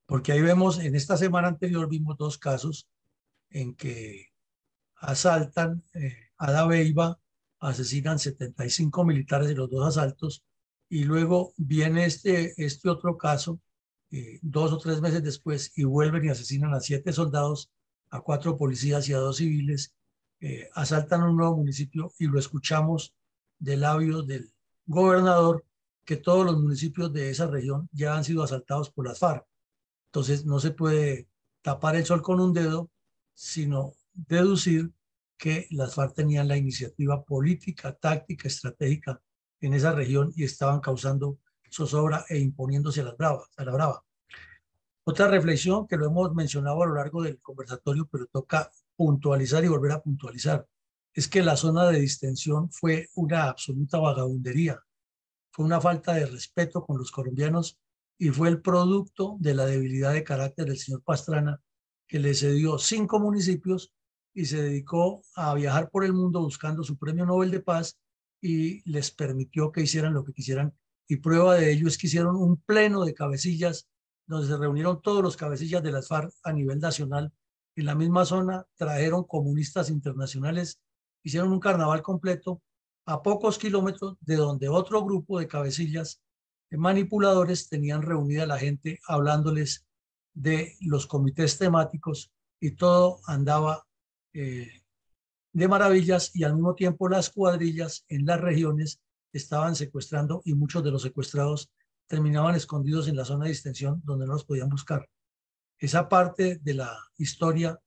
Porque ahí vemos, en esta semana anterior vimos 2 casos en que asaltan a Dabeiba, asesinan 75 militares en los 2 asaltos, y luego viene este otro caso 2 o 3 meses después, y vuelven y asesinan a 7 soldados, a 4 policías y a 2 civiles, asaltan un nuevo municipio, y lo escuchamos de labios del gobernador que todos los municipios de esa región ya han sido asaltados por las FARC. Entonces no se puede tapar el sol con un dedo, sino deducir que las FARC tenían la iniciativa política, táctica, estratégica en esa región y estaban causando zozobra e imponiéndose a la brava. Otra reflexión que lo hemos mencionado a lo largo del conversatorio, pero toca puntualizar y volver a puntualizar, es que la zona de distensión fue una absoluta vagabundería, fue una falta de respeto con los colombianos y fue el producto de la debilidad de carácter del señor Pastrana, que le cedió 5 municipios y se dedicó a viajar por el mundo buscando su premio Nobel de Paz, y les permitió que hicieran lo que quisieran. Y prueba de ello es que hicieron un pleno de cabecillas donde se reunieron todos los cabecillas de las FARC a nivel nacional. En la misma zona trajeron comunistas internacionales, hicieron un carnaval completo a pocos kilómetros de donde otro grupo de cabecillas manipuladores tenían reunida a la gente hablándoles de los comités temáticos, y todo andaba de maravillas, y al mismo tiempo las cuadrillas en las regiones estaban secuestrando, y muchos de los secuestrados terminaban escondidos en la zona de distensión donde no los podían buscar. Esa parte de la historia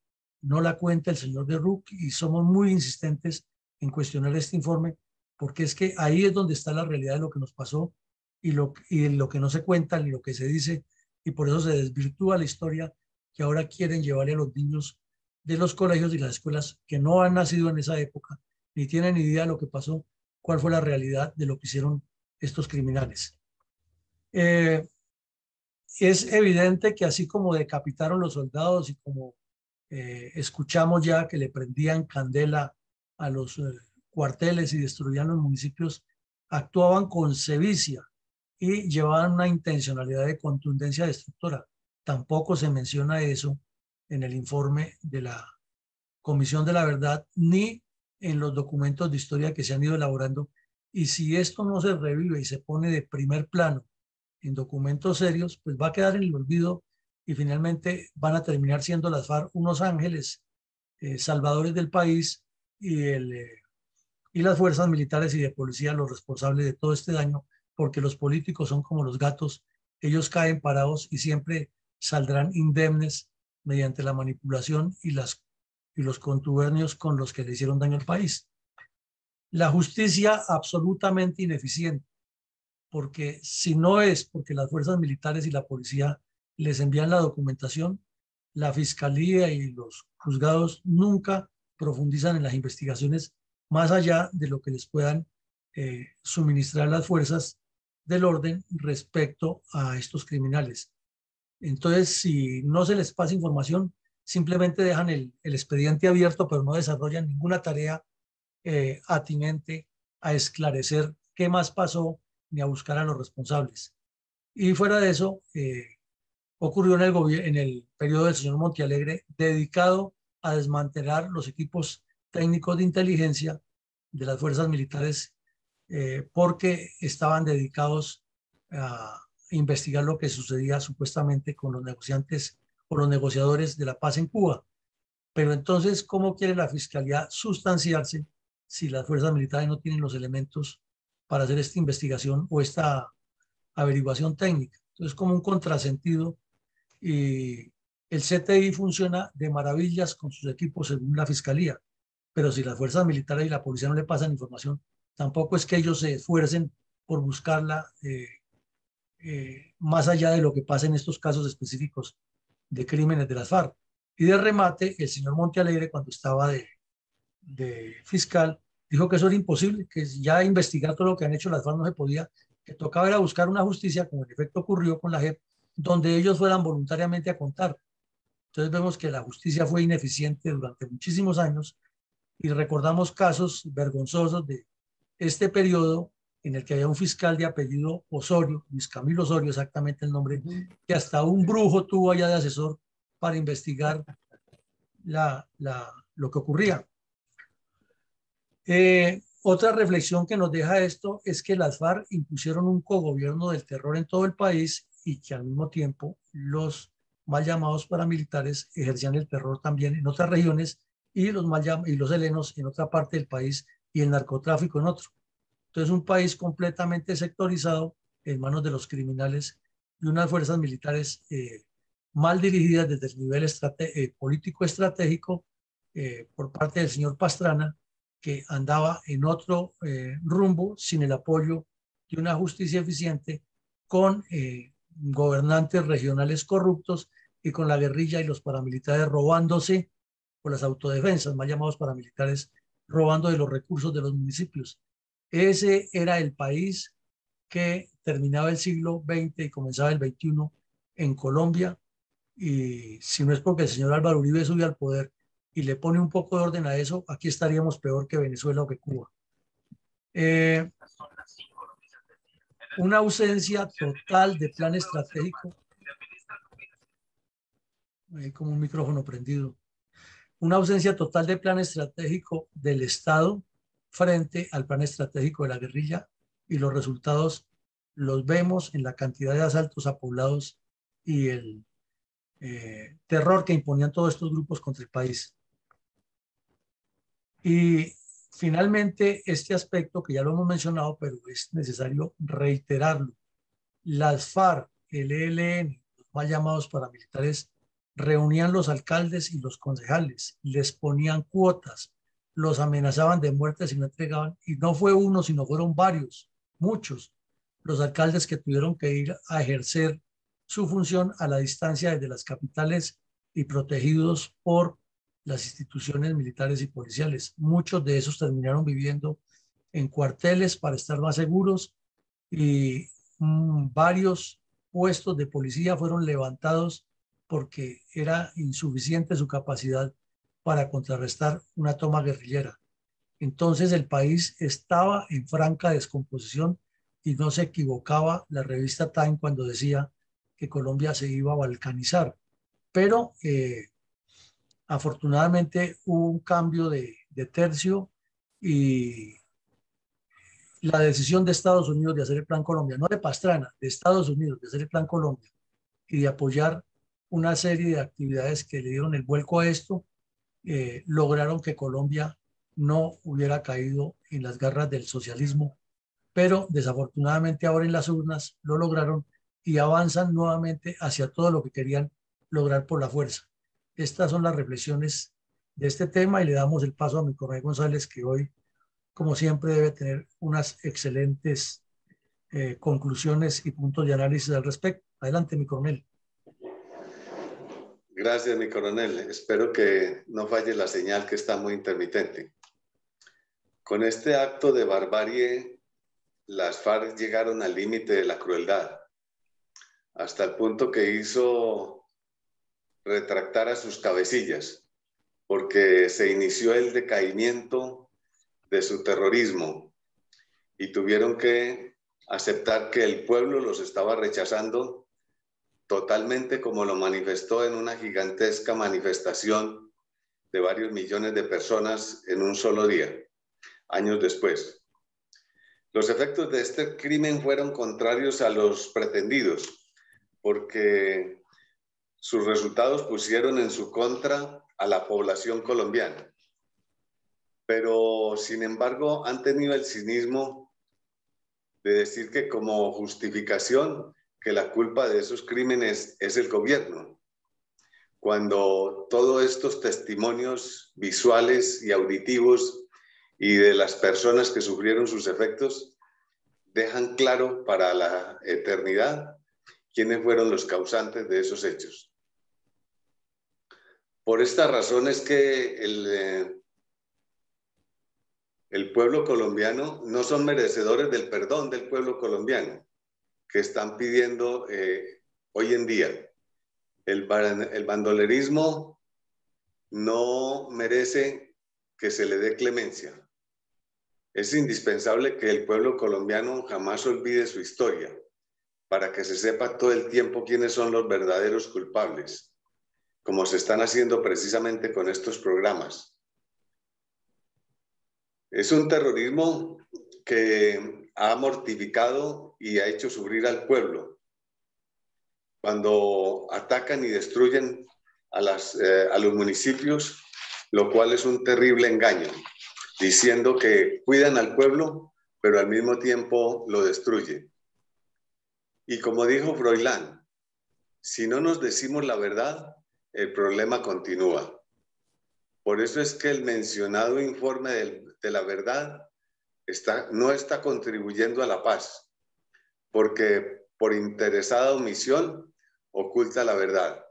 no la cuenta el señor de Ruc, y somos muy insistentes en cuestionar este informe, porque es que ahí es donde está la realidad de lo que nos pasó y lo que no se cuenta ni lo que se dice, y por eso se desvirtúa la historia que ahora quieren llevarle a los niños de los colegios y las escuelas que no han nacido en esa época, ni tienen idea de lo que pasó, cuál fue la realidad de lo que hicieron estos criminales. Es evidente que así como decapitaron los soldados y como escuchamos ya que le prendían candela a los cuarteles y destruían los municipios, actuaban con sevicia y llevaban una intencionalidad de contundencia destructora. Tampoco se menciona eso en el informe de la Comisión de la Verdad, ni en los documentos de historia que se han ido elaborando. Y si esto no se revive y se pone de primer plano en documentos serios, pues va a quedar en el olvido, y finalmente van a terminar siendo las FARC unos ángeles salvadores del país, y las fuerzas militares y de policía los responsables de todo este daño, porque los políticos son como los gatos, ellos caen parados y siempre saldrán indemnes mediante la manipulación y los contubernios con los que le hicieron daño al país. La justicia absolutamente ineficiente, porque si no es porque las fuerzas militares y la policía les envían la documentación, la fiscalía y los juzgados nunca profundizan en las investigaciones más allá de lo que les puedan suministrar las fuerzas del orden respecto a estos criminales. Entonces, si no se les pasa información, simplemente dejan el expediente abierto, pero no desarrollan ninguna tarea atinente a esclarecer qué más pasó ni a buscar a los responsables. Y fuera de eso, ocurrió en el periodo del señor Montealegre, dedicado a desmantelar los equipos técnicos de inteligencia de las fuerzas militares, porque estaban dedicados a investigar lo que sucedía supuestamente con los negociantes o los negociadores de la paz en Cuba. Pero entonces, ¿cómo quiere la fiscalía sustanciarse si las fuerzas militares no tienen los elementos para hacer esta investigación o esta averiguación técnica? Entonces, como un contrasentido, y el CTI funciona de maravillas con sus equipos según la fiscalía, pero si las fuerzas militares y la policía no le pasan información, tampoco es que ellos se esfuercen por buscarla más allá de lo que pasa en estos casos específicos de crímenes de las FARC. Y de remate, el señor Montealegre, cuando estaba de fiscal, dijo que eso era imposible, que ya investigar todo lo que han hecho las FARC no se podía, que tocaba era buscar una justicia, como en efecto ocurrió con la JEP, donde ellos fueran voluntariamente a contar. Entonces vemos que la justicia fue ineficiente durante muchísimos años, y recordamos casos vergonzosos de este periodo en el que había un fiscal de apellido Osorio, Luis Camilo Osorio, exactamente el nombre, que hasta un brujo tuvo allá de asesor para investigar lo que ocurría. Otra reflexión que nos deja esto es que las FARC impusieron un cogobierno del terror en todo el país y que al mismo tiempo los mal llamados paramilitares ejercían el terror también en otras regiones y los helenos en otra parte del país y el narcotráfico en otro. Entonces, un país completamente sectorizado en manos de los criminales y unas fuerzas militares mal dirigidas desde el nivel político estratégico por parte del señor Pastrana, que andaba en otro rumbo sin el apoyo de una justicia eficiente, con gobernantes regionales corruptos y con la guerrilla y los paramilitares robándose, por las autodefensas, mal llamados paramilitares, robando de los recursos de los municipios. Ese era el país que terminaba el siglo XX y comenzaba el XXI en Colombia, y si no es porque el señor Álvaro Uribe subió al poder y le pone un poco de orden a eso, aquí estaríamos peor que Venezuela o que Cuba. Una ausencia total de plan estratégico. Hay como un micrófono prendido. Una ausencia total de plan estratégico del Estado frente al plan estratégico de la guerrilla, y los resultados los vemos en la cantidad de asaltos a poblados y el terror que imponían todos estos grupos contra el país. Y finalmente, este aspecto que ya lo hemos mencionado, pero es necesario reiterarlo: las FARC, el ELN, los mal llamados paramilitares, reunían los alcaldes y los concejales, les ponían cuotas, los amenazaban de muerte si no entregaban, y no fue uno, sino fueron varios, muchos, los alcaldes que tuvieron que ir a ejercer su función a la distancia desde las capitales y protegidos por las instituciones militares y policiales. Muchos de esos terminaron viviendo en cuarteles para estar más seguros, y varios puestos de policía fueron levantados porque era insuficiente su capacidad para contrarrestar una toma guerrillera. Entonces el país estaba en franca descomposición, y no se equivocaba la revista Time cuando decía que Colombia se iba a balcanizar. Pero afortunadamente hubo un cambio de tercio, y la decisión de Estados Unidos de hacer el Plan Colombia, no de Pastrana, de Estados Unidos de hacer el Plan Colombia y de apoyar una serie de actividades que le dieron el vuelco a esto, lograron que Colombia no hubiera caído en las garras del socialismo, pero desafortunadamente ahora en las urnas lo lograron y avanzan nuevamente hacia todo lo que querían lograr por la fuerza. Estas son las reflexiones de este tema, y le damos el paso a mi coronel González, que hoy, como siempre, debe tener unas excelentes conclusiones y puntos de análisis al respecto. Adelante, mi coronel. Gracias, mi coronel. Espero que no falle la señal, que está muy intermitente. Con este acto de barbarie, las FARC llegaron al límite de la crueldad, hasta el punto que hizo retractar a sus cabecillas, porque se inició el decaimiento de su terrorismo y tuvieron que aceptar que el pueblo los estaba rechazando totalmente, como lo manifestó en una gigantesca manifestación de varios millones de personas en un solo día, años después. Los efectos de este crimen fueron contrarios a los pretendidos, porque sus resultados pusieron en su contra a la población colombiana. Pero, sin embargo, han tenido el cinismo de decir que, como justificación, que la culpa de esos crímenes es el gobierno, cuando todos estos testimonios visuales y auditivos y de las personas que sufrieron sus efectos dejan claro para la eternidad quiénes fueron los causantes de esos hechos. Por esta razón es que el pueblo colombiano no son merecedores del perdón del pueblo colombiano que están pidiendo hoy en día. El bandolerismo no merece que se le dé clemencia. Es indispensable que el pueblo colombiano jamás olvide su historia, para que se sepa todo el tiempo quiénes son los verdaderos culpables, como se están haciendo precisamente con estos programas. Es un terrorismo que ha mortificado y ha hecho sufrir al pueblo. Cuando atacan y destruyen a los municipios, lo cual es un terrible engaño, diciendo que cuidan al pueblo, pero al mismo tiempo lo destruyen. Y como dijo Froilán, si no nos decimos la verdad, el problema continúa. Por eso es que el mencionado informe de la verdad no está contribuyendo a la paz, porque por interesada omisión oculta la verdad.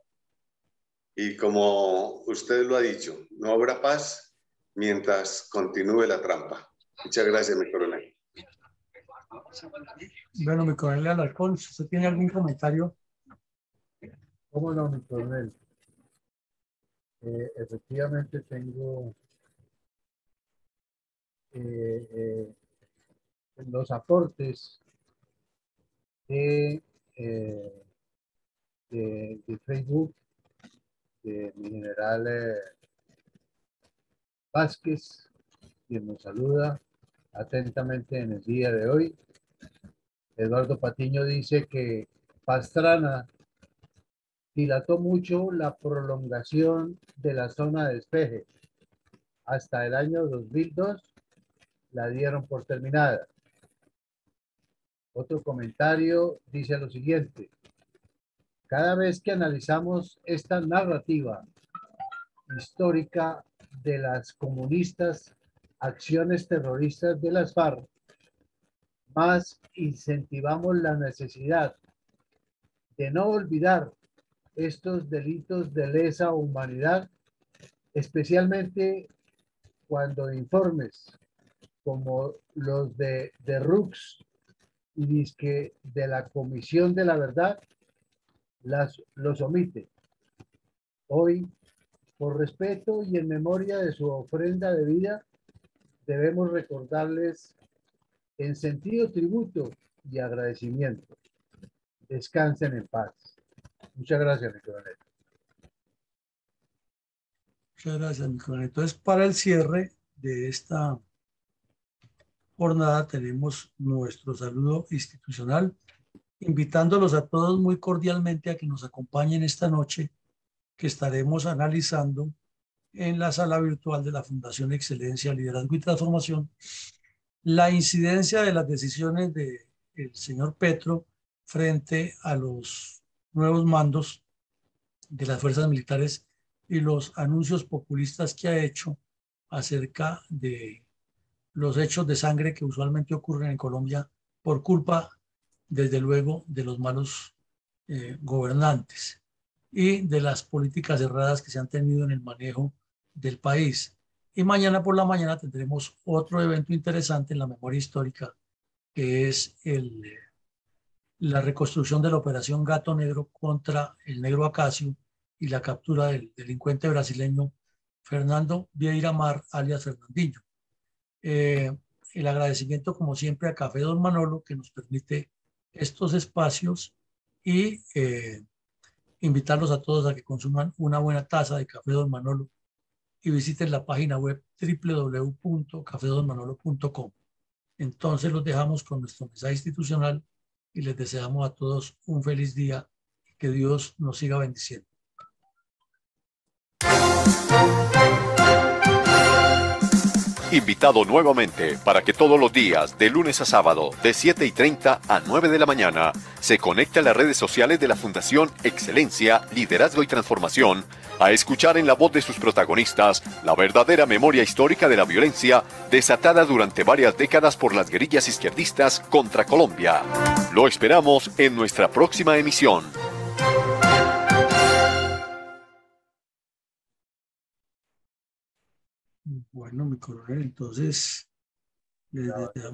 Y como usted lo ha dicho, no habrá paz mientras continúe la trampa. Muchas gracias, mi coronel. Bueno, mi coronel Alarcón, si usted tiene algún comentario. ¿Cómo no, mi coronel? Efectivamente tengo los aportes de Facebook de mi general Vázquez, quien nos saluda atentamente en el día de hoy. Eduardo Patiño dice que Pastrana dilató mucho la prolongación de la zona de despeje. Hasta el año 2002 la dieron por terminada. Otro comentario dice lo siguiente: cada vez que analizamos esta narrativa histórica de las comunistas acciones terroristas de las FARC, más incentivamos la necesidad de no olvidar estos delitos de lesa humanidad, especialmente cuando informes como los de Rux y disque de la Comisión de la Verdad los omite. Hoy, por respeto y en memoria de su ofrenda de vida, debemos recordarles en sentido tributo y agradecimiento. Descansen en paz. Muchas gracias, mi coronel. Muchas gracias, mi coronel. Entonces, para el cierre de esta jornada tenemos nuestro saludo institucional, invitándolos a todos muy cordialmente a que nos acompañen esta noche, que estaremos analizando en la sala virtual de la Fundación Excelencia, Liderazgo y Transformación la incidencia de las decisiones del señor Petro frente a los nuevos mandos de las fuerzas militares y los anuncios populistas que ha hecho acerca de los hechos de sangre que usualmente ocurren en Colombia por culpa, desde luego, de los malos gobernantes y de las políticas erradas que se han tenido en el manejo del país. Y mañana por la mañana tendremos otro evento interesante en la memoria histórica, que es la reconstrucción de la operación Gato Negro contra el Negro Acacio y la captura del delincuente brasileño Fernando Vieira Mar, alias Fernandinho. El agradecimiento, como siempre, a Café Don Manolo, que nos permite estos espacios, y invitarlos a todos a que consuman una buena taza de Café Don Manolo y visiten la página web www.cafedonmanolo.com. Entonces los dejamos con nuestro mensaje institucional y les deseamos a todos un feliz día y que Dios nos siga bendiciendo. Invitado nuevamente para que todos los días, de lunes a sábado, de 7:30 a 9 de la mañana, se conecte a las redes sociales de la Fundación Excelencia, Liderazgo y Transformación, a escuchar en la voz de sus protagonistas la verdadera memoria histórica de la violencia desatada durante varias décadas por las guerrillas izquierdistas contra Colombia. Lo esperamos en nuestra próxima emisión. Bueno, mi coronel, entonces les